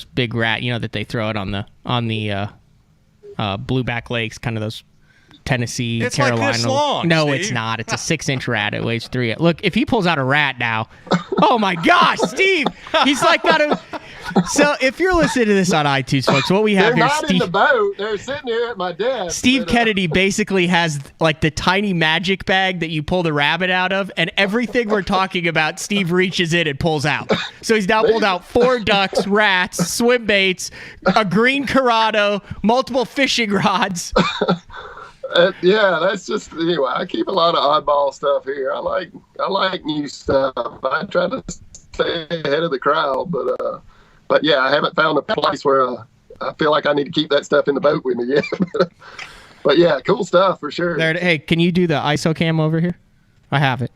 big rat, that they throw it on the blueback lakes, kind of those Tennessee, It's Carolina. like this long, No, Steve. it's not. It's a 6-inch rat. It weighs 3. Look, if he pulls out a rat now, oh my gosh, Steve, he's like got a. So if you're listening to this on iTunes, folks, what we have They're here, not in the boat. They're sitting here at my desk. Steve Kennedy basically has like the tiny magic bag that you pull the rabbit out of, and everything we're talking about, Steve reaches in and pulls out. So he's now pulled out 4 ducks, rats, swim baits, a green Corrado, multiple fishing rods. Yeah, that's just anyway. I keep a lot of oddball stuff here. I like new stuff. I try to stay ahead of the crowd, but yeah, I haven't found a place where I feel like I need to keep that stuff in the boat with me yet. But yeah, cool stuff for sure. Hey, can you do the ISO cam over here? I have it.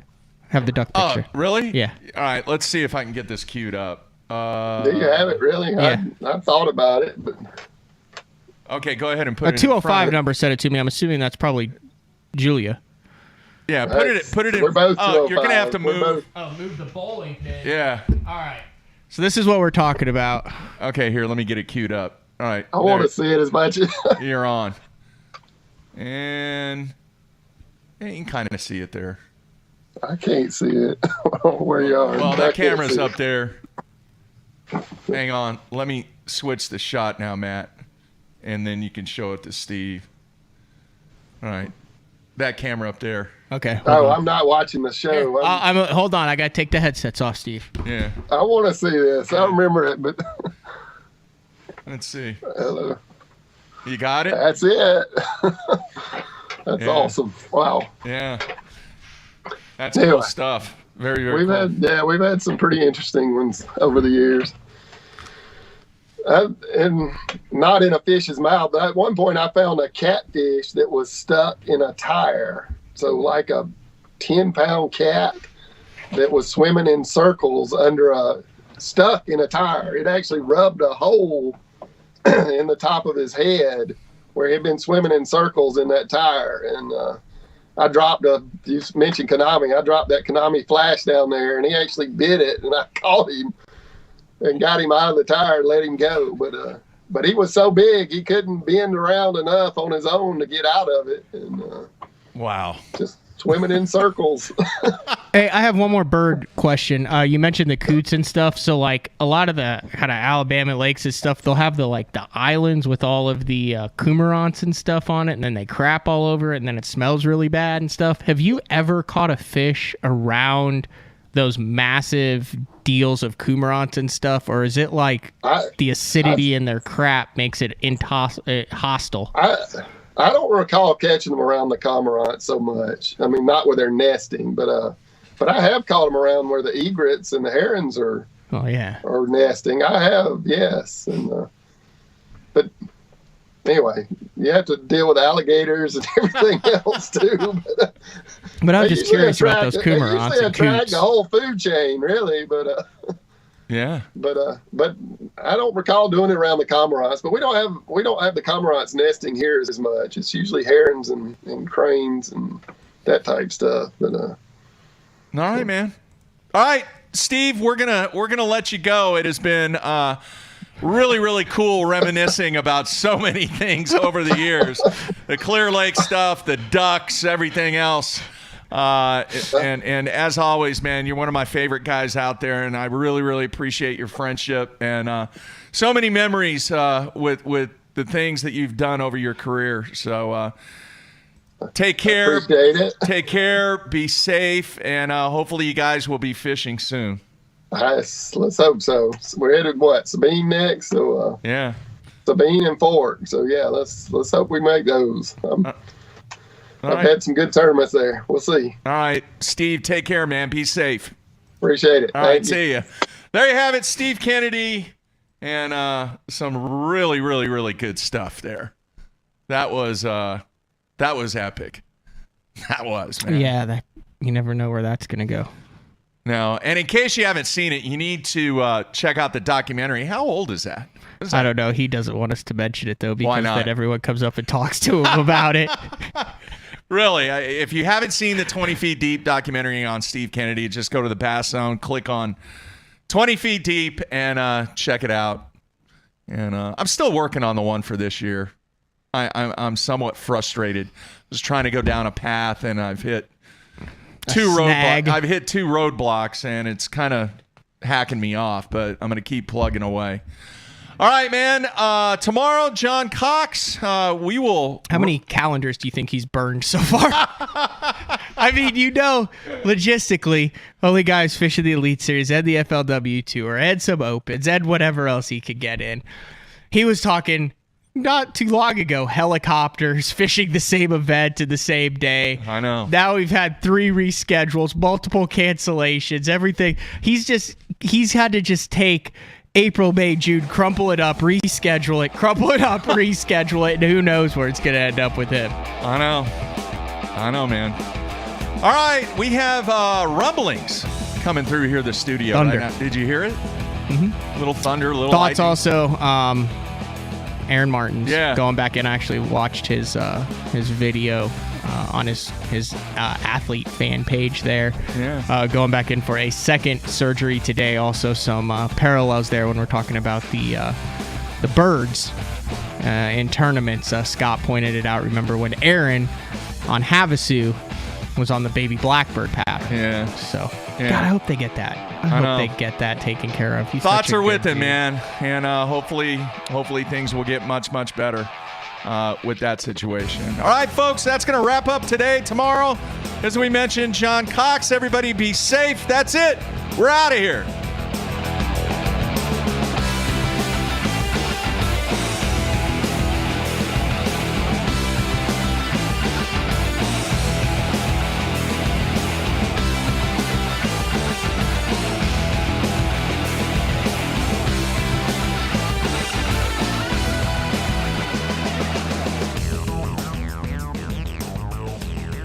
I have the duck picture. Oh, really? Yeah. All right, let's see if I can get this queued up. Do you have it really? Yeah. I thought about it, but Okay, go ahead and put A it in 205 front. number sent it to me. I'm assuming that's probably Julia. Yeah, put it in. We're both Oh, you're gonna have to 205. We're move. both- Move the bowling pin. Yeah. All right. So this is what we're talking about. Okay, here, let me get it queued up. All right. I want to see it as much. You're on. And yeah, you can kind of see it there. I can't see it where you are. Well, I that can't camera's see up it. there. Hang on. Let me switch the shot now, Matt. And then you can show it to Steve. All right. That camera up there. Okay. Oh, I'm not watching the show. Hold on. I got to take the headsets off, Steve. Yeah. I want to see this. I remember it, but Let's see. hello. You got it? That's it. That's Yeah. awesome. Wow. Yeah. That's Anyway. cool stuff. Very, very cool. We've had some pretty interesting ones over the years. And not in a fish's mouth, but at one point I found a catfish that was stuck in a tire. So like a 10-pound cat that was swimming in circles stuck in a tire. It actually rubbed a hole in the top of his head where he'd been swimming in circles in that tire. And I dropped you mentioned Konami, I dropped that Konami flash down there and he actually bit it and I caught him and got him out of the tire and let him go. But he was so big he couldn't bend around enough on his own to get out of it. And wow. Just swimming in circles. Hey, I have one more bird question. You mentioned the coots and stuff. So, like, a lot of the kind of Alabama lakes and stuff, they'll have the islands with all of the cormorants and stuff on it, and then they crap all over it, and then it smells really bad and stuff. Have you ever caught a fish around those massive deals of cormorants and stuff, or is it like the acidity in their crap makes it hostile? I don't recall catching them around the cormorant so much. I mean, not where they're nesting, but I have caught them around where the egrets and the herons are Oh yeah. Or nesting. I have, yes. And but anyway, you have to deal with alligators and everything else too. But I'm just curious about those cormorants They and attract coots. the whole food chain, really. But yeah. But I don't recall doing it around the cormorants. But we don't have the cormorants nesting here as much. It's usually herons and cranes and that type stuff. But all right, man. All right, Steve, we're gonna let you go. It has been really, really cool reminiscing about so many things over the years. The Clear Lake stuff, the ducks, everything else. And as always, man, you're one of my favorite guys out there, and I really, really appreciate your friendship and so many memories with the things that you've done over your career. So take care. Appreciate it. Take care. Be safe, and hopefully you guys will be fishing soon. let's hope so. We're headed Sabine next, so yeah, Sabine and Fort. So yeah, let's hope we make those. I've had some good tournaments there. We'll see. All right, Steve, take care, man. Be safe. Appreciate it. All right, see you. There you have it, Steve Kennedy, and some really, really, really good stuff there. That was epic. That was, man. Yeah, you never know where that's gonna go. No, and in case you haven't seen it, you need to check out the documentary. How old is that? I don't know. He doesn't want us to mention it though, because Why not? then everyone comes up and talks to him about it. Really, if you haven't seen the 20 Feet Deep documentary on Steve Kennedy, just go to the Bass Zone, click on 20 Feet Deep, and check it out. And I'm still working on the one for this year. I'm somewhat frustrated. Just trying to go down a path, and I've hit two roadblocks, and it's kind of hacking me off. But I'm gonna keep plugging away. All right, man. Tomorrow, John Cox. We will. How many calendars do you think he's burned so far? I mean, logistically, only guys fishing the Elite Series, and the FLW Tour, and some Opens, and whatever else he could get in. He was talking not too long ago, helicopters, fishing the same event in the same day. I know. Now we've had 3 reschedules, multiple cancellations, everything. He's had to just take April, May, June, crumple it up, reschedule it, crumple it up, reschedule it, and who knows where it's going to end up with him. I know, man. All right, we have rumblings coming through here, the studio. Thunder. Right now. Did you hear it? Mm-hmm. Little thunder, little Thoughts lightning. also, Aaron Martins. Yeah. Going back and actually watched his video on his athlete fan page there. Yeah. Going back in for a second surgery today. Also some parallels there when we're talking about the birds in tournaments. Scott pointed it out. Remember when Aaron on Havasu was on the baby blackbird pattern? Yeah. So Yeah. God, I hope they get that. I hope they get that taken care of. He's Thoughts such a are with good him, dude. man, and hopefully things will get much, much better with that situation. All right, folks, that's going to wrap up today. Tomorrow, as we mentioned, John Cox. Everybody be safe. That's it. We're out of here.